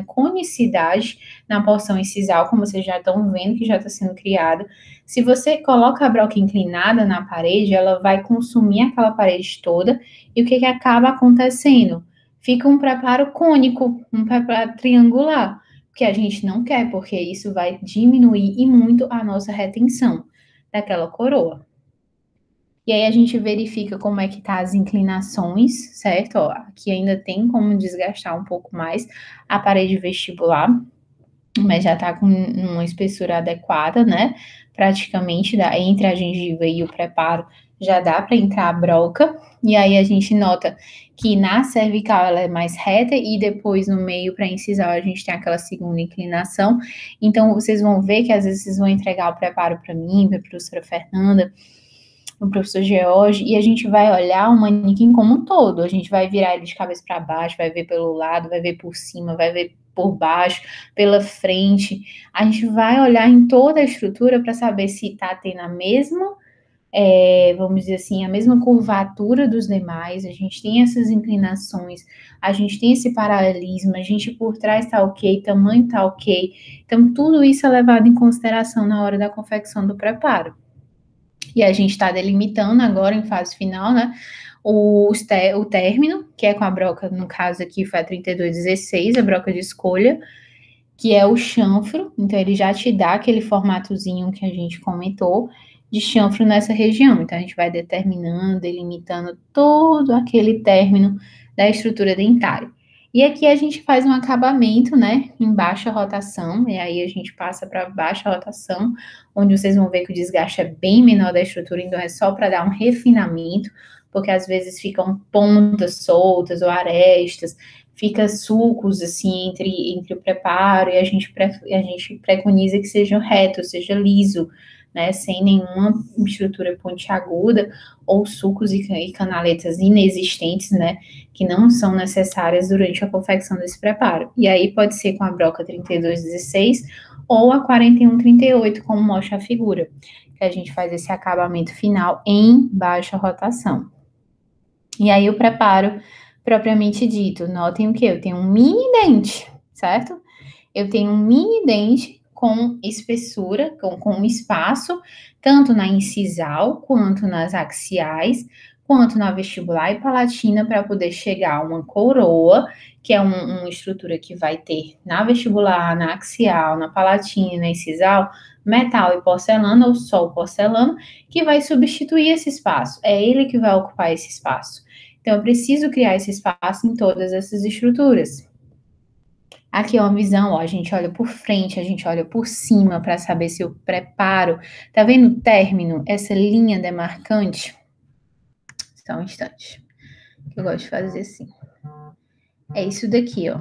conicidade na porção incisal, como vocês já estão vendo que já está sendo criada. Se você coloca a broca inclinada na parede, ela vai consumir aquela parede toda, e o que que acaba acontecendo? Fica um preparo cônico, um preparo triangular, que a gente não quer, porque isso vai diminuir e muito a nossa retenção daquela coroa. E aí a gente verifica como é que tá as inclinações, certo? Ó, aqui ainda tem como desgastar um pouco mais a parede vestibular, mas já tá com uma espessura adequada, né? Praticamente entre a gengiva e o preparo já dá para entrar a broca. E aí a gente nota que na cervical ela é mais reta e depois no meio para incisal a gente tem aquela segunda inclinação. Então vocês vão ver que às vezes vocês vão entregar o preparo para mim, para a professora Fernanda, o professor George, e a gente vai olhar o manequim como um todo. A gente vai virar ele de cabeça para baixo, vai ver pelo lado, vai ver por cima, vai ver por baixo, pela frente. A gente vai olhar em toda a estrutura para saber se está tendo a mesma, vamos dizer assim, a mesma curvatura dos demais. A gente tem essas inclinações, a gente tem esse paralelismo, a gente por trás está ok, tamanho está ok. Então, tudo isso é levado em consideração na hora da confecção do preparo. E a gente está delimitando agora em fase final, né? O término, que é com a broca, no caso aqui foi a 3216, a broca de escolha, que é o chanfro. Então, ele já te dá aquele formatozinho que a gente comentou de chanfro nessa região. Então, a gente vai determinando, delimitando todo aquele término da estrutura dentária. E aqui a gente faz um acabamento, né, em baixa rotação, e aí a gente passa para baixa rotação, onde vocês vão ver que o desgaste é bem menor da estrutura, então é só para dar um refinamento, porque às vezes ficam pontas soltas ou arestas, fica sulcos assim entre o preparo, e a gente preconiza que seja reto, seja liso, né, sem nenhuma estrutura pontiaguda ou sulcos e canaletas inexistentes, né, que não são necessárias durante a confecção desse preparo. E aí pode ser com a broca 3216 ou a 4138, como mostra a figura, que a gente faz esse acabamento final em baixa rotação. E aí o preparo propriamente dito, notem o que? Eu tenho um mini dente, certo? Eu tenho um mini dente com espessura, com espaço, tanto na incisal, quanto nas axiais, quanto na vestibular e palatina, para poder chegar a uma coroa, que é uma estrutura que vai ter na vestibular, na axial, na palatina e na incisal, metal e porcelana, ou só porcelana, que vai substituir esse espaço. É ele que vai ocupar esse espaço. Então, eu preciso criar esse espaço em todas essas estruturas. Aqui é uma visão, ó, a gente olha por frente, a gente olha por cima para saber se eu preparo. Tá vendo o término, essa linha demarcante? Só um instante. Eu gosto de fazer assim. É isso daqui, ó.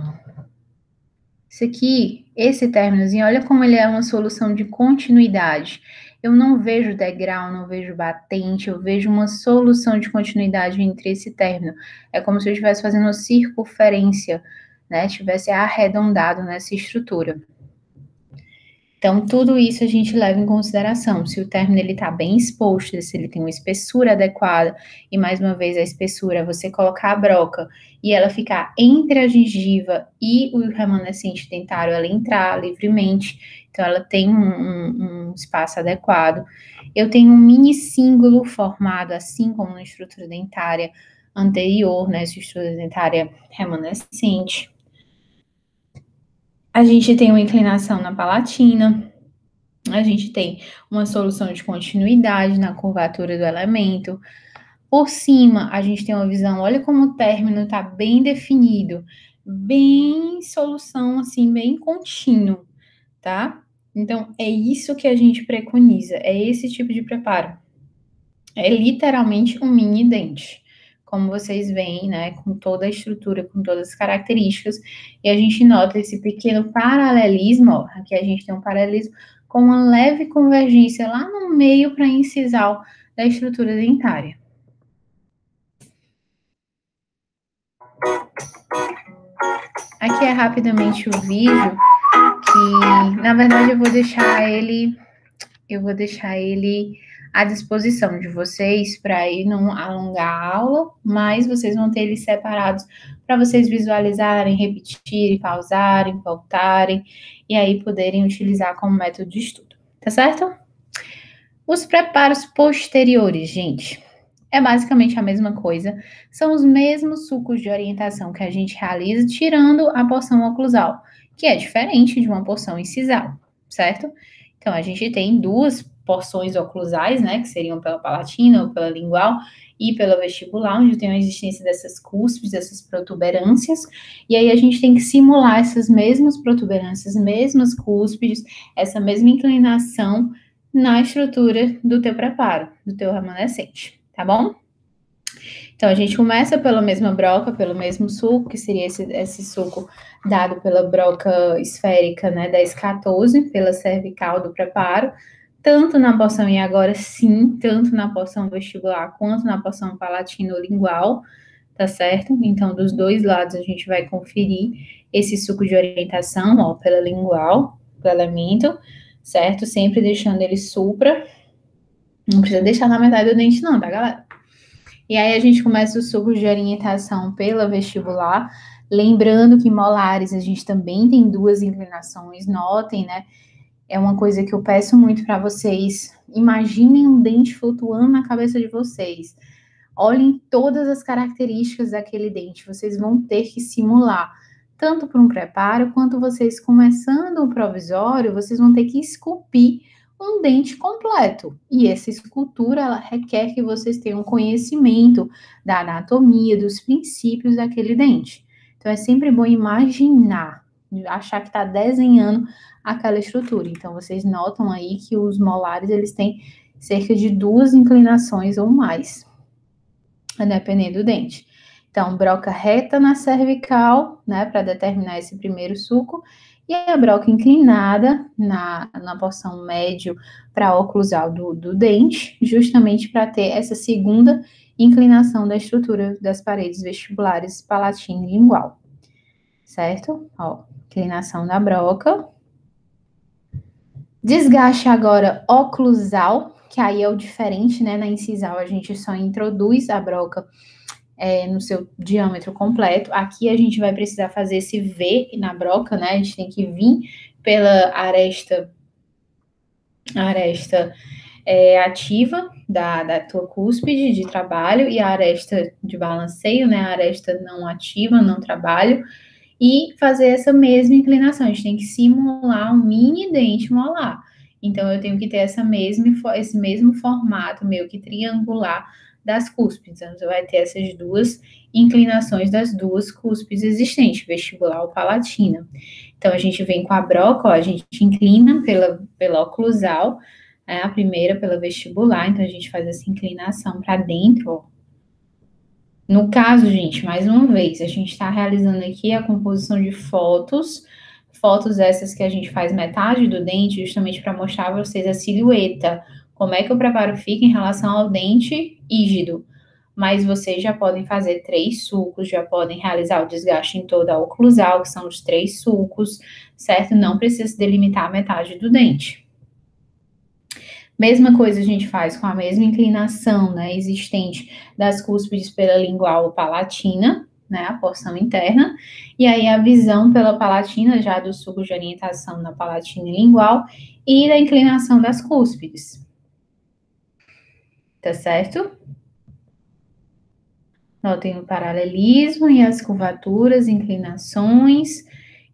Isso aqui, esse términozinho, olha como ele é uma solução de continuidade. Eu não vejo degrau, não vejo batente, eu vejo uma solução de continuidade entre esse término. É como se eu estivesse fazendo uma circunferência, né? Estivesse arredondado nessa estrutura. Então, tudo isso a gente leva em consideração. Se o término ele está bem exposto, se ele tem uma espessura adequada, e mais uma vez a espessura, você colocar a broca e ela ficar entre a gengiva e o remanescente dentário, ela entrar livremente, então ela tem um espaço adequado. Eu tenho um mini cíngulo formado, assim como na estrutura dentária anterior, né, estrutura dentária remanescente. A gente tem uma inclinação na palatina, a gente tem uma solução de continuidade na curvatura do elemento. Por cima, a gente tem uma visão, olha como o término está bem definido, bem solução, assim, bem contínuo, tá? Então, é isso que a gente preconiza, é esse tipo de preparo. É literalmente um mini dente, como vocês veem, né, com toda a estrutura, com todas as características, e a gente nota esse pequeno paralelismo, ó, aqui a gente tem um paralelismo com uma leve convergência lá no meio para incisal da estrutura dentária. Aqui é rapidamente o vídeo, que na verdade eu vou deixar ele à disposição de vocês para aí não alongar a aula, mas vocês vão ter eles separados para vocês visualizarem, repetirem, pausarem, voltarem e aí poderem utilizar como método de estudo, tá certo? Os preparos posteriores, gente, é basicamente a mesma coisa, são os mesmos sucos de orientação que a gente realiza tirando a porção oclusal, que é diferente de uma porção incisal, certo? Então, a gente tem duas porções oclusais, né, que seriam pela palatina ou pela lingual e pela vestibular, onde tem a existência dessas cúspides, dessas protuberâncias, e aí a gente tem que simular essas mesmas protuberâncias, mesmas cúspides, essa mesma inclinação na estrutura do teu preparo, do teu remanescente, tá bom? Então, a gente começa pela mesma broca, pelo mesmo suco, que seria esse suco dado pela broca esférica, né, 10-14, pela cervical do preparo, tanto na porção, e agora sim, tanto na porção vestibular quanto na porção palatino-lingual, tá certo? Então, dos dois lados a gente vai conferir esse suco de orientação, ó, pela lingual, do elemento, certo? Sempre deixando ele supra. Não precisa deixar na metade do dente, não, tá, galera? E aí a gente começa o suco de orientação pela vestibular. Lembrando que molares a gente também tem duas inclinações, notem, né? É uma coisa que eu peço muito para vocês. Imaginem um dente flutuando na cabeça de vocês. Olhem todas as características daquele dente. Vocês vão ter que simular, tanto para um preparo, quanto vocês começando o provisório, vocês vão ter que esculpir um dente completo. E essa escultura, ela requer que vocês tenham conhecimento da anatomia, dos princípios daquele dente. Então, é sempre bom imaginar, achar que está desenhando aquela estrutura. Então, vocês notam aí que os molares, eles têm cerca de duas inclinações ou mais, dependendo do dente. Então, broca reta na cervical, né, para determinar esse primeiro suco, e a broca inclinada na porção médio para a oclusal do dente, justamente para ter essa segunda inclinação da estrutura das paredes vestibulares palatina e lingual, certo? Ó, inclinação da broca. Desgaste agora oclusal, que aí é o diferente, né? Na incisal a gente só introduz a broca no seu diâmetro completo. Aqui a gente vai precisar fazer esse V na broca, né? A gente tem que vir pela aresta ativa da tua cúspide de trabalho e a aresta de balanceio, né? A aresta não ativa, não trabalho, e fazer essa mesma inclinação. A gente tem que simular um mini dente molar. Então, eu tenho que ter esse mesmo formato meio que triangular das cúspides. Então, você vai ter essas duas inclinações das duas cúspides existentes, vestibular ou palatina. Então, a gente vem com a broca, ó, a gente inclina pela oclusal, a primeira pela vestibular, então a gente faz essa inclinação para dentro, ó. No caso, gente, mais uma vez, a gente está realizando aqui a composição de fotos essas que a gente faz metade do dente, justamente para mostrar para vocês a silhueta, como é que o preparo fica em relação ao dente rígido. mas vocês já podem fazer 3 sulcos, já podem realizar o desgaste em toda a oclusal, que são os 3 sulcos, certo? Não precisa delimitar a metade do dente. Mesma coisa a gente faz com a mesma inclinação, né, existente das cúspides pela lingual palatina, né, a porção interna, e aí a visão pela palatina, já do sulco de orientação na palatina e lingual, e da inclinação das cúspides. Tá certo? Notem o paralelismo e as curvaturas, inclinações,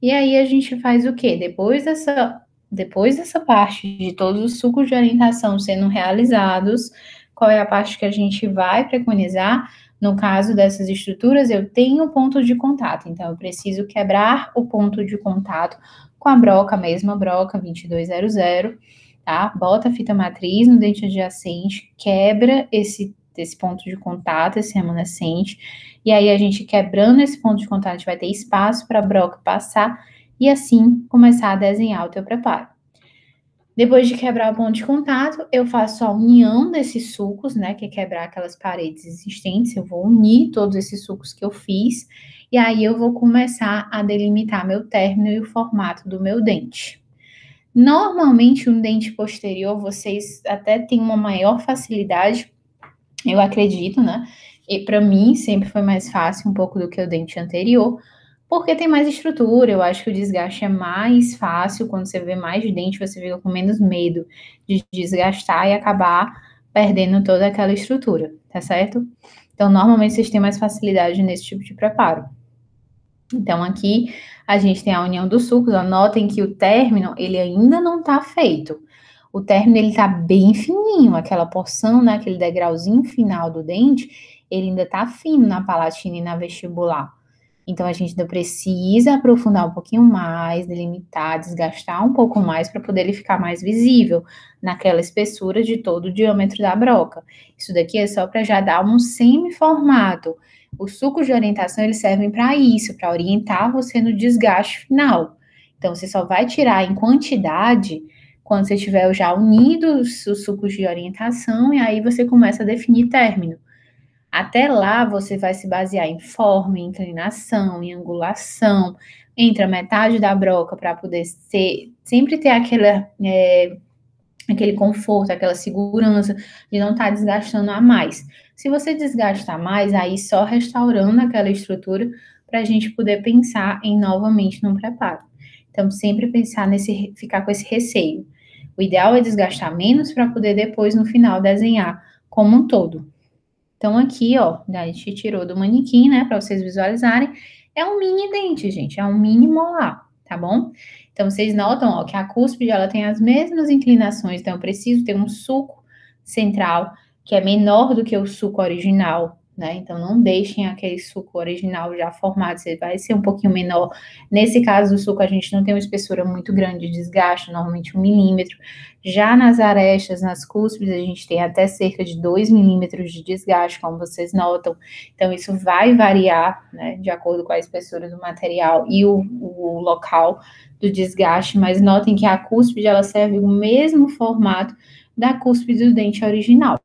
e aí a gente faz o quê? Depois dessa parte de todos os sulcos de orientação sendo realizados, qual é a parte que a gente vai preconizar? No caso dessas estruturas, eu tenho ponto de contato, então eu preciso quebrar o ponto de contato com a broca, a mesma broca, 2200, tá? Bota a fita matriz no dente adjacente, quebra esse ponto de contato, esse remanescente, e aí a gente quebrando esse ponto de contato, a gente vai ter espaço para a broca passar, e assim começar a desenhar o teu preparo. Depois de quebrar o ponto de contato, eu faço a união desses sulcos, né, que é quebrar aquelas paredes existentes, eu vou unir todos esses sulcos que eu fiz, e aí eu vou começar a delimitar meu término e o formato do meu dente. Normalmente, um dente posterior, vocês até têm uma maior facilidade, eu acredito, né, e para mim sempre foi mais fácil um pouco do que o dente anterior, porque tem mais estrutura, eu acho que o desgaste é mais fácil, quando você vê mais dente, você fica com menos medo de desgastar e acabar perdendo toda aquela estrutura, tá certo? Então, normalmente vocês têm mais facilidade nesse tipo de preparo. Então, aqui a gente tem a união dos sulcos, ó, notem que o término, ele ainda não tá feito. O término, ele tá bem fininho, aquela porção, né, aquele degrauzinho final do dente, ele ainda tá fino na palatina e na vestibular. Então, a gente ainda precisa aprofundar um pouquinho mais, delimitar, desgastar um pouco mais para poder ele ficar mais visível naquela espessura de todo o diâmetro da broca. Isso daqui é só para já dar um semi-formato. Os sulcos de orientação, eles servem para isso, para orientar você no desgaste final. Então, você só vai tirar em quantidade quando você tiver já unido os sulcos de orientação e aí você começa a definir término. Até lá, você vai se basear em forma, em inclinação, em angulação, entre a metade da broca para poder sempre ter aquele conforto, aquela segurança de não estar desgastando a mais. Se você desgastar mais, aí só restaurando aquela estrutura para a gente poder pensar em novamente no preparo. Então, sempre pensar ficar com esse receio. O ideal é desgastar menos para poder depois, no final, desenhar como um todo. Então, aqui, ó, a gente tirou do manequim, né, para vocês visualizarem. É um mini dente, gente, é um mini molar, tá bom? Então, vocês notam, ó, que a cúspide, ela tem as mesmas inclinações, então eu preciso ter um sulco central que é menor do que o sulco original, né? Então, não deixem aquele sulco original já formado, você vai ser um pouquinho menor. Nesse caso do sulco, a gente não tem uma espessura muito grande de desgaste, normalmente 1 milímetro. Já nas arestas, nas cúspides, a gente tem até cerca de 2 milímetros de desgaste, como vocês notam. Então, isso vai variar, né, de acordo com a espessura do material e o local do desgaste, mas notem que a cúspide, ela serve o mesmo formato da cúspide do dente original.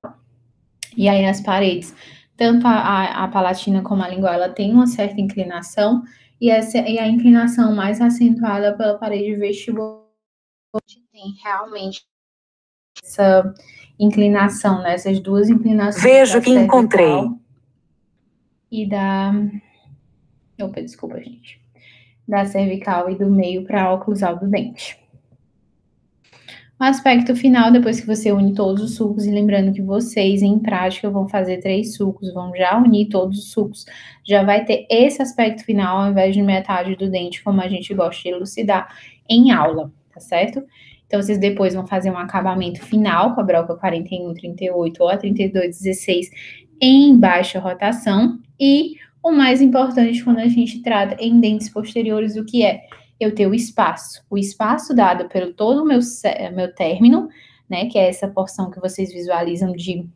E aí, nas paredes, tanto a palatina como a lingual, ela tem uma certa inclinação, e a inclinação mais acentuada pela parede vestibular tem realmente essa inclinação, né? Essas duas inclinações. Vejo que encontrei. E da... Opa, desculpa, gente. Da cervical e do meio para a oclusal do dente. O aspecto final, depois que você une todos os sulcos, e lembrando que vocês, em prática, vão fazer 3 sulcos, vão já unir todos os sulcos, já vai ter esse aspecto final, ao invés de metade do dente, como a gente gosta de elucidar em aula, tá certo? Então, vocês depois vão fazer um acabamento final com a broca 41, 38 ou a 32, 16 em baixa rotação. E o mais importante quando a gente trata em dentes posteriores, o que é? Eu ter o espaço dado pelo todo o meu término, né, que é essa porção que vocês visualizam de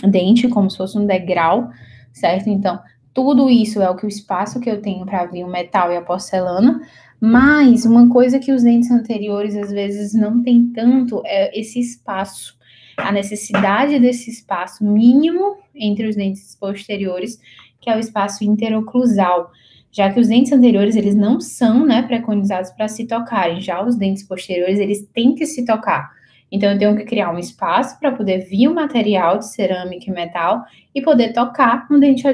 dente, como se fosse um degrau, certo? Então, tudo isso é o espaço que eu tenho para vir o metal e a porcelana, mas uma coisa que os dentes anteriores, às vezes, não tem tanto é esse espaço. a necessidade desse espaço mínimo entre os dentes posteriores, que é o espaço interoclusal, já que os dentes anteriores, eles não são, né, preconizados para se tocarem, já os dentes posteriores, eles têm que se tocar. Então, eu tenho que criar um espaço para poder vir o material de cerâmica e metal e poder tocar um dente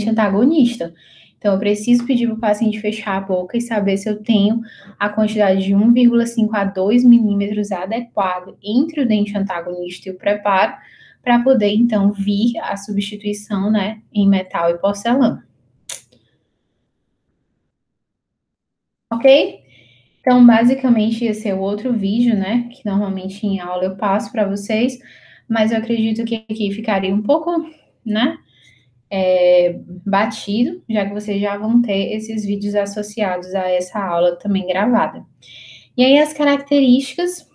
antagonista. Então, eu preciso pedir para o paciente fechar a boca e saber se eu tenho a quantidade de 1,5 a 2 milímetros adequado entre o dente antagonista e o preparo, para poder, então, vir a substituição, né, em metal e porcelana. Ok? Então, basicamente, esse é o outro vídeo, né, que normalmente em aula eu passo para vocês, mas eu acredito que aqui ficaria um pouco, né, batido, já que vocês já vão ter esses vídeos associados a essa aula também gravada. E aí, as características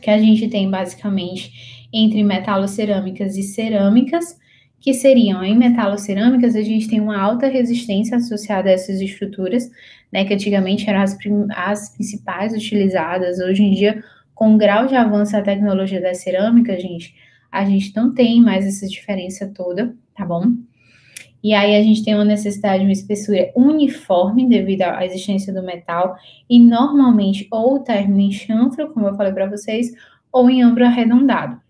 que a gente tem basicamente entre metalocerâmicas e cerâmicas, que seriam, em metalocerâmicas, a gente tem uma alta resistência associada a essas estruturas, né, que antigamente eram as principais utilizadas. Hoje em dia, com o grau de avanço da tecnologia da cerâmica, a gente não tem mais essa diferença toda, tá bom? E aí a gente tem uma necessidade de uma espessura uniforme devido à existência do metal e normalmente ou termina em chanfro, como eu falei para vocês, ou em ombro arredondado.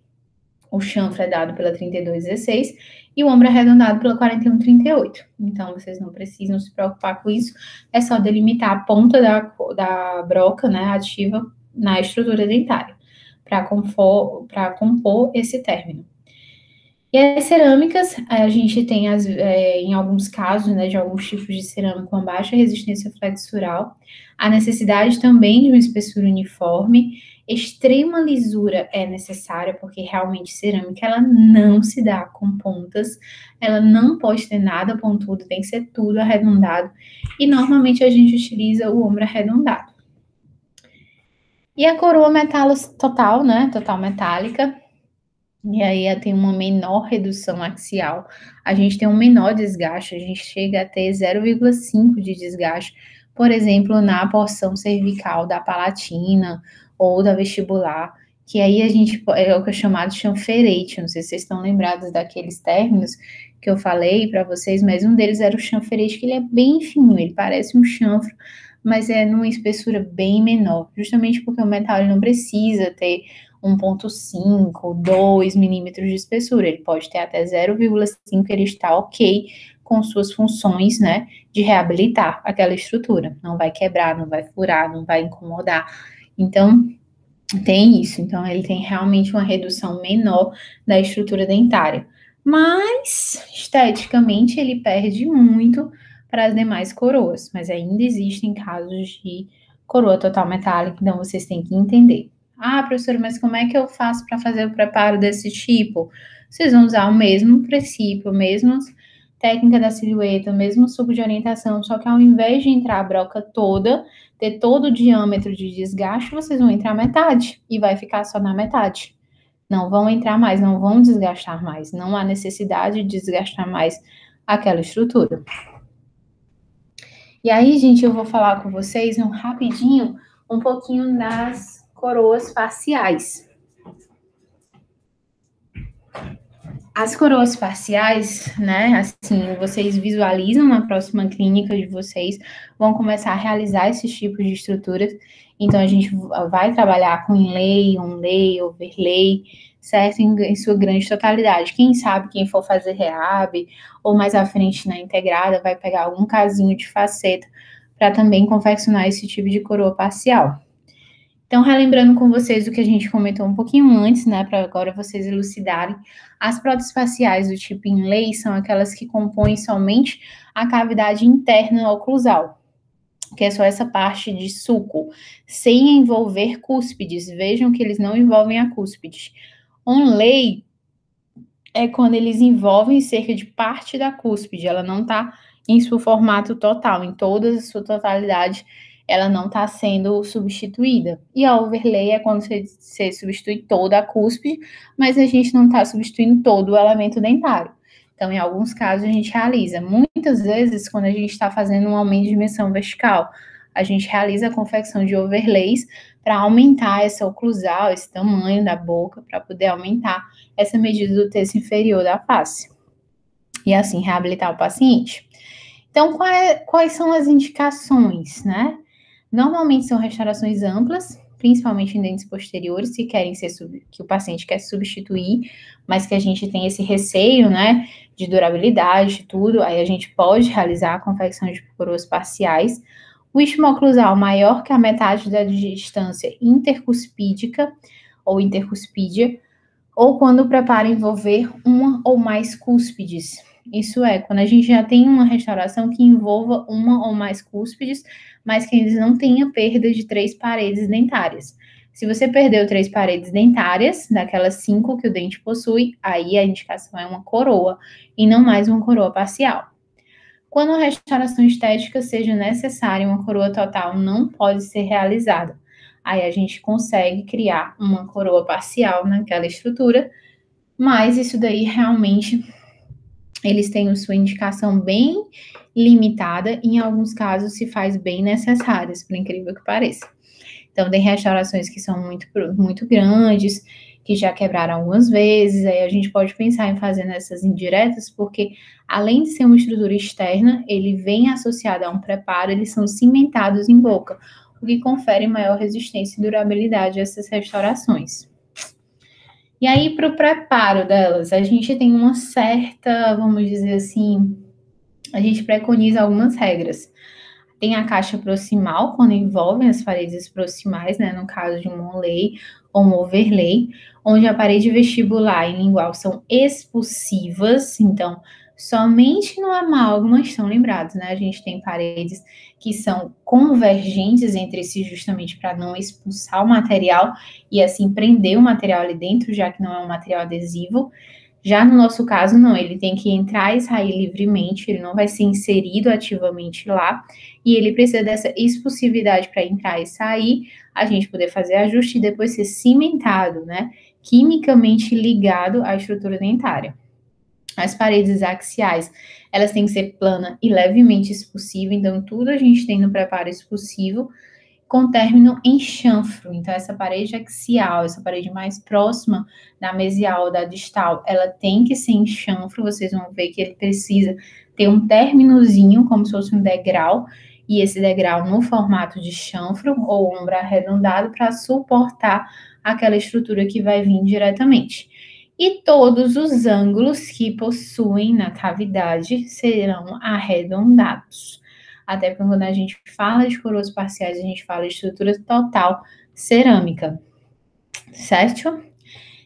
O chanfro é dado pela 3216 e o ombro arredondado pela 4138. Então, vocês não precisam se preocupar com isso, é só delimitar a ponta da broca, né, ativa na estrutura dentária, para compor esse término. E as cerâmicas, a gente tem, em alguns casos, né, de alguns tipos de cerâmica com baixa resistência flexural, a necessidade também de uma espessura uniforme, extrema lisura é necessária, porque realmente cerâmica, ela não se dá com pontas, ela não pode ter nada pontudo, tem que ser tudo arredondado, e normalmente a gente utiliza o ombro arredondado. E a coroa total, né, total metálica, e aí tem uma menor redução axial, a gente tem um menor desgaste, a gente chega a ter 0,5 de desgaste, por exemplo, na porção cervical da palatina ou da vestibular, que aí a gente é o que é chamado chanferete, não sei se vocês estão lembrados daqueles términos que eu falei para vocês, mas um deles era o chanferete, que ele é bem fininho, ele parece um chanfro, mas é numa espessura bem menor, justamente porque o metal ele não precisa ter 1,5, 2 milímetros de espessura, ele pode ter até 0,5, ele está ok com suas funções, né, de reabilitar aquela estrutura, não vai quebrar, não vai furar, não vai incomodar, então tem isso, então ele tem realmente uma redução menor da estrutura dentária, mas esteticamente ele perde muito para as demais coroas, mas ainda existem casos de coroa total metálica, então vocês têm que entender. Ah, professora, mas como é que eu faço para fazer o preparo desse tipo? Vocês vão usar o mesmo princípio, a mesma técnica da silhueta, o mesmo suco de orientação, só que ao invés de entrar a broca toda, ter todo o diâmetro de desgaste, vocês vão entrar metade e vai ficar só na metade. Não vão entrar mais, não vão desgastar mais, não há necessidade de desgastar mais aquela estrutura. E aí, gente, eu vou falar com vocês rapidinho um pouquinho das coroas faciais. As coroas faciais, né, assim, vocês visualizam na próxima clínica de vocês, vão começar a realizar esses tipos de estruturas. Então, a gente vai trabalhar com inlay, onlay, overlay, certo? Em sua grande totalidade. Quem sabe, quem for fazer rehab, ou mais à frente na integrada, vai pegar algum casinho de faceta para também confeccionar esse tipo de coroa parcial. Então, relembrando com vocês o que a gente comentou um pouquinho antes, né, para agora vocês elucidarem, as próteses faciais do tipo inlay são aquelas que compõem somente a cavidade interna oclusal, que é só essa parte de sulco, sem envolver cúspides. Vejam que eles não envolvem a cúspide. Onlay é quando eles envolvem cerca de parte da cúspide, ela não está em seu formato total, em toda a sua totalidade, ela não está sendo substituída. E a overlay é quando você substitui toda a cúspide, mas a gente não está substituindo todo o elemento dentário. Então, em alguns casos, a gente realiza. Muitas vezes, quando a gente está fazendo um aumento de dimensão vertical, a gente realiza a confecção de overlays para aumentar essa oclusal, esse tamanho da boca, para poder aumentar essa medida do terço inferior da face. E assim reabilitar o paciente. Então, quais são as indicações, né? Normalmente são restaurações amplas, principalmente em dentes posteriores, que o paciente quer substituir, mas que a gente tem esse receio, né, de durabilidade, tudo, aí a gente pode realizar a confecção de coroas parciais. O istmo oclusal maior que a metade da distância intercuspídica ou intercuspídia, ou quando o preparo envolver uma ou mais cúspides. Isso é, quando a gente já tem uma restauração que envolva uma ou mais cúspides, mas que eles não tenha perda de 3 paredes dentárias. Se você perdeu 3 paredes dentárias, daquelas 5 que o dente possui, aí a indicação é uma coroa, e não mais uma coroa parcial. Quando a restauração estética seja necessária, uma coroa total não pode ser realizada. Aí a gente consegue criar uma coroa parcial naquela estrutura, mas isso daí realmente eles têm a sua indicação bem limitada, em alguns casos se faz bem necessárias, por incrível que pareça. Então, tem restaurações que são muito grandes, que já quebraram algumas vezes, aí a gente pode pensar em fazer nessas indiretas, porque além de ser uma estrutura externa, ele vem associado a um preparo, eles são cimentados em boca, o que confere maior resistência e durabilidade a essas restaurações. E aí, para o preparo delas, a gente tem uma certa, vamos dizer assim, a gente preconiza algumas regras. Tem a caixa proximal, quando envolvem as paredes proximais, né, no caso de um onlay ou um overlay, onde a parede vestibular e lingual são expulsivas, então, somente no amálgama estão lembrados, né, a gente tem paredes que são convergentes entre si justamente para não expulsar o material e assim prender o material ali dentro, já que não é um material adesivo. Já no nosso caso, não, ele tem que entrar e sair livremente, ele não vai ser inserido ativamente lá, e ele precisa dessa expulsividade para entrar e sair, a gente poder fazer ajuste e depois ser cimentado, né, quimicamente ligado à estrutura dentária. As paredes axiais, elas têm que ser plana e levemente expulsiva, então tudo a gente tem no preparo expulsivo, com término em chanfro. Então, essa parede axial, essa parede mais próxima da mesial, da distal, ela tem que ser em chanfro. Vocês vão ver que ele precisa ter um términozinho, como se fosse um degrau, e esse degrau no formato de chanfro ou ombro arredondado para suportar aquela estrutura que vai vir diretamente. E todos os ângulos que possuem na cavidade serão arredondados. Até porque quando a gente fala de coroas parciais, a gente fala de estrutura total cerâmica, certo?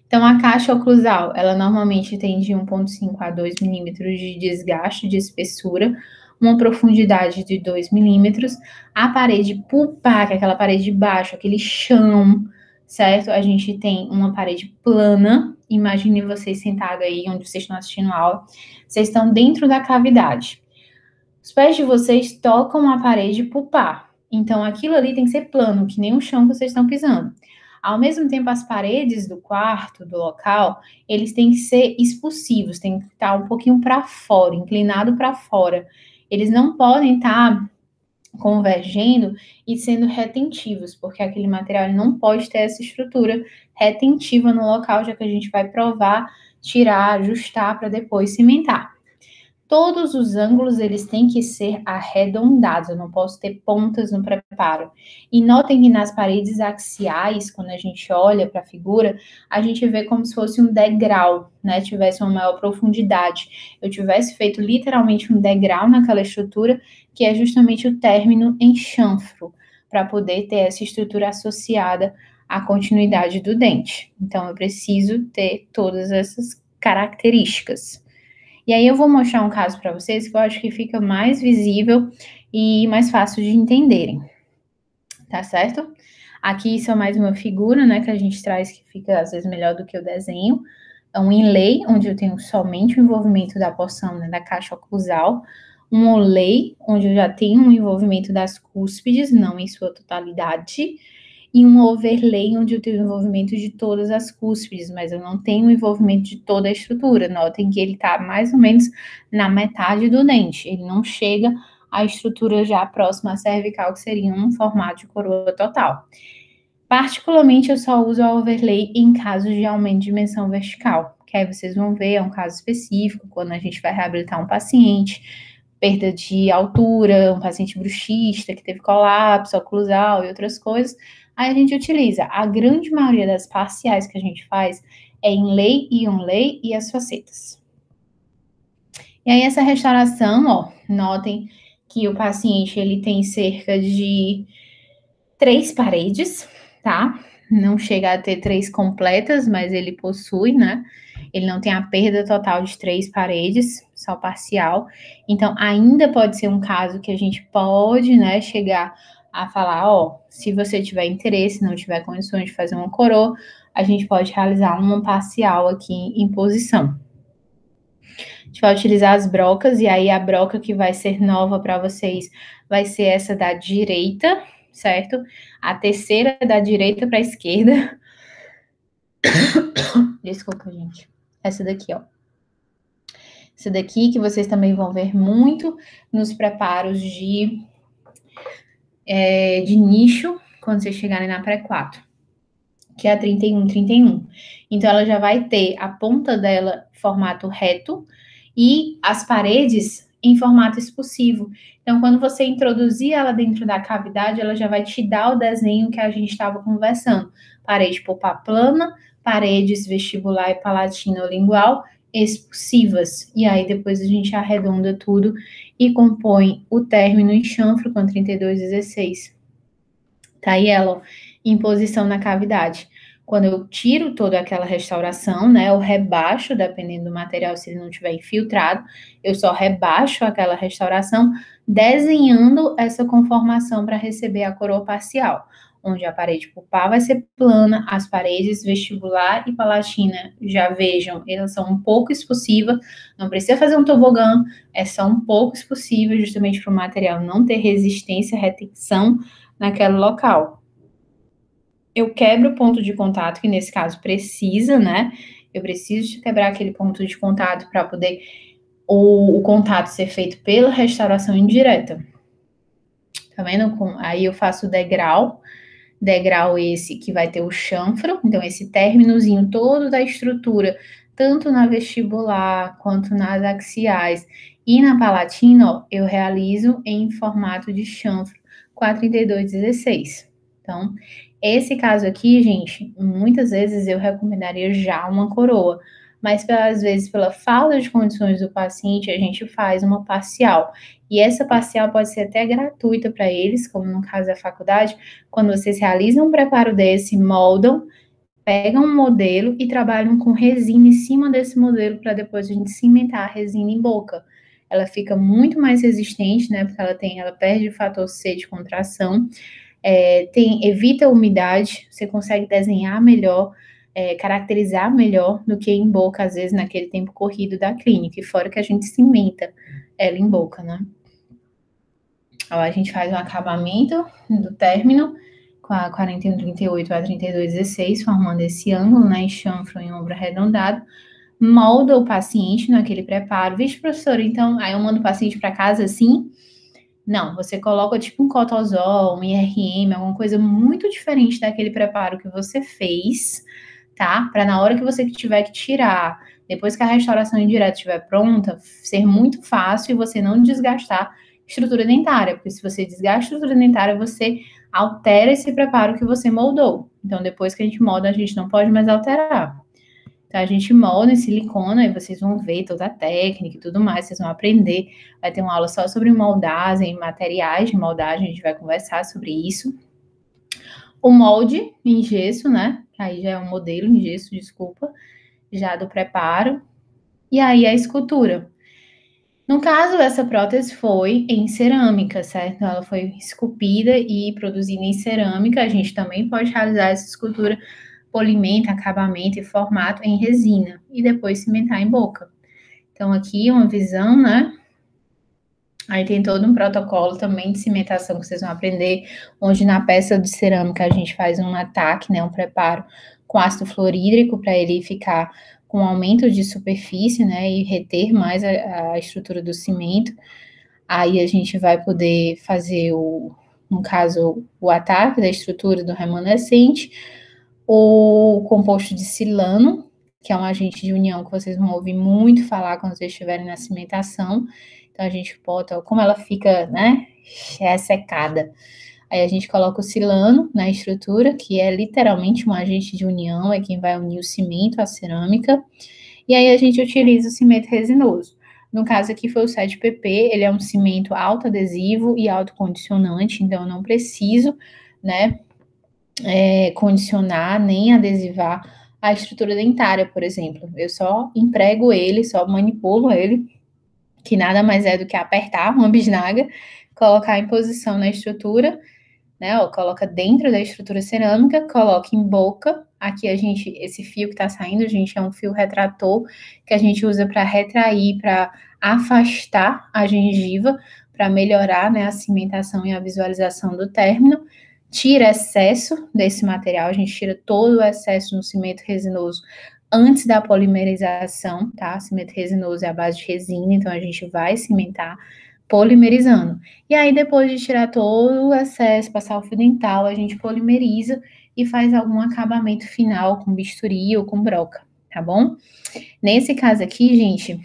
Então, a caixa oclusal, ela normalmente tem de 1,5 a 2 milímetros de desgaste de espessura, uma profundidade de 2 milímetros. A parede pulpar, que é aquela parede de baixo, aquele chão, certo? A gente tem uma parede plana. Imagine vocês sentados aí, onde vocês estão assistindo a aula. Vocês estão dentro da cavidade. Os pés de vocês tocam a parede pulpar. Então, aquilo ali tem que ser plano, que nem o chão que vocês estão pisando. Ao mesmo tempo, as paredes do quarto, do local, eles têm que ser expulsivos, tem que estar um pouquinho para fora, inclinado para fora. Eles não podem estar convergendo e sendo retentivos, porque aquele material não pode ter essa estrutura retentiva no local, já que a gente vai provar, tirar, ajustar para depois cimentar. Todos os ângulos, eles têm que ser arredondados, eu não posso ter pontas no preparo. E notem que nas paredes axiais, quando a gente olha para a figura, a gente vê como se fosse um degrau, né? Tivesse uma maior profundidade. Eu tivesse feito literalmente um degrau naquela estrutura, que é justamente o término em chanfro, para poder ter essa estrutura associada à continuidade do dente. Então, eu preciso ter todas essas características. E aí eu vou mostrar um caso para vocês que eu acho que fica mais visível e mais fácil de entenderem, tá certo? Aqui isso é mais uma figura, né, que a gente traz que fica às vezes melhor do que o desenho. É um inlay, onde eu tenho somente o envolvimento da porção, né, da caixa oclusal. Um onlay, onde eu já tenho um envolvimento das cúspides, não em sua totalidade. E um overlay, onde eu tenho o envolvimento de todas as cúspides, mas eu não tenho o envolvimento de toda a estrutura. Notem que ele está mais ou menos na metade do dente, ele não chega a estrutura já próxima à cervical, que seria um formato de coroa total. Particularmente, eu só uso a overlay em casos de aumento de dimensão vertical, que aí vocês vão ver, é um caso específico, quando a gente vai reabilitar um paciente, perda de altura, um paciente bruxista que teve colapso oclusal e outras coisas, aí a gente utiliza. A grande maioria das parciais que a gente faz é inlay e onlay e as facetas. E aí essa restauração, ó, notem que o paciente ele tem cerca de 3 paredes, tá? Não chega a ter 3 completas, mas ele possui, né? Ele não tem a perda total de 3 paredes, só parcial. Então, ainda pode ser um caso que a gente pode, né, chegar a falar, ó, se você tiver interesse, não tiver condições de fazer uma coroa, a gente pode realizar uma parcial aqui em posição. A gente vai utilizar as brocas, e aí a broca que vai ser nova para vocês vai ser essa da direita, certo? A terceira da direita para a esquerda. Desculpa, gente. Essa daqui, ó. Essa daqui que vocês também vão ver muito nos preparos de nicho, quando vocês chegarem na pré-4, que é a 31. Então, ela já vai ter a ponta dela formato reto e as paredes em formato expulsivo. Então, quando você introduzir ela dentro da cavidade, ela já vai te dar o desenho que a gente estava conversando. Parede pulpar plana, paredes vestibular e palatino-lingual expulsivas. E aí, depois a gente arredonda tudo e compõe o término em chanfro com 32,16. Tá aí ela, ó, em posição na cavidade. Quando eu tiro toda aquela restauração, né, eu rebaixo, dependendo do material, se ele não tiver infiltrado, eu só rebaixo aquela restauração, desenhando essa conformação para receber a coroa parcial, onde a parede pulpar vai ser plana, as paredes vestibular e palatina, já vejam, elas são um pouco expulsivas, não precisa fazer um tobogã, é só um pouco expulsiva, justamente para o material não ter resistência, retenção naquele local. Eu quebro o ponto de contato, que nesse caso precisa, né? Eu preciso quebrar aquele ponto de contato para poder o contato ser feito pela restauração indireta. Tá vendo? Aí eu faço degrau esse que vai ter o chanfro, então esse términozinho todo da estrutura, tanto na vestibular quanto nas axiais e na palatina, ó, eu realizo em formato de chanfro 432,16. Então, esse caso aqui, gente, muitas vezes eu recomendaria já uma coroa, mas às vezes pela falta de condições do paciente, a gente faz uma parcial. E essa parcial pode ser até gratuita para eles, como no caso da faculdade, quando vocês realizam um preparo desse, moldam, pegam um modelo e trabalham com resina em cima desse modelo para depois a gente cimentar a resina em boca. Ela fica muito mais resistente, né? Porque ela perde o fator C de contração, evita a umidade, você consegue desenhar melhor, caracterizar melhor do que em boca, às vezes, naquele tempo corrido da clínica, e fora que a gente cimenta ela em boca, né? Ó, a gente faz um acabamento do término com a 41,38 a 32,16, formando esse ângulo, né, em chanfro em ombro arredondado, molda o paciente naquele preparo. Vixe, professora, então, aí eu mando o paciente para casa assim? Não, você coloca tipo um cotosol, um IRM, alguma coisa muito diferente daquele preparo que você fez, tá? Para na hora que você tiver que tirar, depois que a restauração indireta estiver pronta, ser muito fácil e você não desgastar estrutura dentária, porque se você desgasta a estrutura dentária, você altera esse preparo que você moldou. Então, depois que a gente molda, a gente não pode mais alterar. Então, a gente molda em silicona e vocês vão ver toda a técnica e tudo mais, vocês vão aprender. Vai ter uma aula só sobre moldagem, materiais de moldagem, a gente vai conversar sobre isso. O molde em gesso, né? Aí já é um modelo em gesso, desculpa, já do preparo. E aí a escultura. No caso, essa prótese foi em cerâmica, certo? Ela foi esculpida e produzida em cerâmica. A gente também pode realizar essa escultura polimento, acabamento e formato em resina e depois cimentar em boca. Então, aqui uma visão, né? Aí tem todo um protocolo também de cimentação que vocês vão aprender, onde na peça de cerâmica a gente faz um ataque, né? Um preparo com ácido fluorídrico para ele ficar com aumento de superfície, né? E reter mais a estrutura do cimento. Aí a gente vai poder fazer no caso, o ataque da estrutura do remanescente, o composto de silano, que é um agente de união que vocês vão ouvir muito falar quando vocês estiverem na cimentação. Então a gente bota, como ela fica, né, ressecada. Aí a gente coloca o silano na estrutura, que é literalmente um agente de união, é quem vai unir o cimento à cerâmica. E aí a gente utiliza o cimento resinoso. No caso aqui foi o 7PP, ele é um cimento autoadesivo e autocondicionante, então eu não preciso, né, condicionar nem adesivar a estrutura dentária, por exemplo. Eu só emprego ele, só manipulo ele, que nada mais é do que apertar uma bisnaga, colocar em posição na estrutura, né? Ó, coloca dentro da estrutura cerâmica, coloca em boca. Aqui esse fio que tá saindo, gente, é um fio retrator que a gente usa para retrair, para afastar a gengiva, para melhorar, né, a cimentação e a visualização do término. Tira excesso desse material, a gente tira todo o excesso no cimento resinoso antes da polimerização, tá? Cimento resinoso é a base de resina, então a gente vai cimentar polimerizando. E aí, depois de tirar todo o excesso, passar o fio dental, a gente polimeriza e faz algum acabamento final com bisturi ou com broca, tá bom? Nesse caso aqui, gente,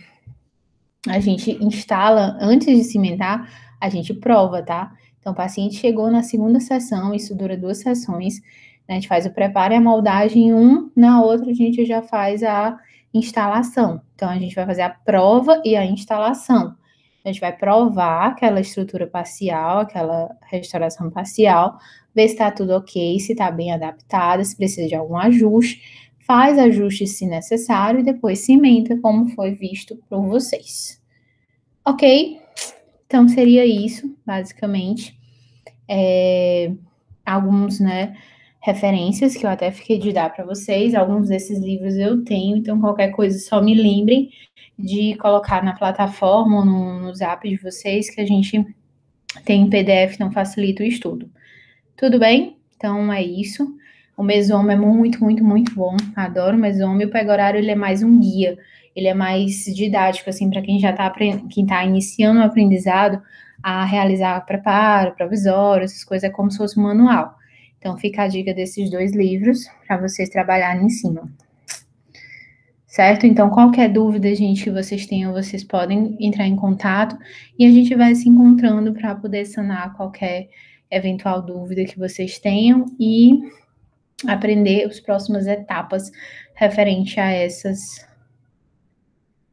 a gente instala, antes de cimentar, a gente prova, tá? Então, o paciente chegou na segunda sessão, isso dura 2 sessões, né? A gente faz o preparo e a moldagem em na outra a gente já faz a instalação. Então, a gente vai fazer a prova e a instalação. A gente vai provar aquela estrutura parcial, aquela restauração parcial, ver se está tudo ok, se está bem adaptada, se precisa de algum ajuste, faz ajustes se necessário e depois cimenta como foi visto por vocês. Ok? Então seria isso, basicamente. Alguns, né, referências que eu até fiquei de dar para vocês. Alguns desses livros eu tenho, então qualquer coisa só me lembrem de colocar na plataforma ou no zap de vocês, que a gente tem em PDF, então facilita o estudo. Tudo bem? Então é isso. O Mesomo é muito, muito, muito bom. Adoro o Mesomo. E o Pega Horário, ele é mais um guia. Ele é mais didático, assim, para quem já quem tá iniciando o aprendizado a realizar preparo, provisório, essas coisas, é como se fosse um manual. Então fica a dica desses 2 livros para vocês trabalharem em cima. Certo? Então, qualquer dúvida, gente, que vocês tenham, vocês podem entrar em contato e a gente vai se encontrando para poder sanar qualquer eventual dúvida que vocês tenham e aprender as próximas etapas referente a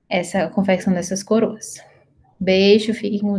essa confecção dessas coroas. Beijo, fiquem com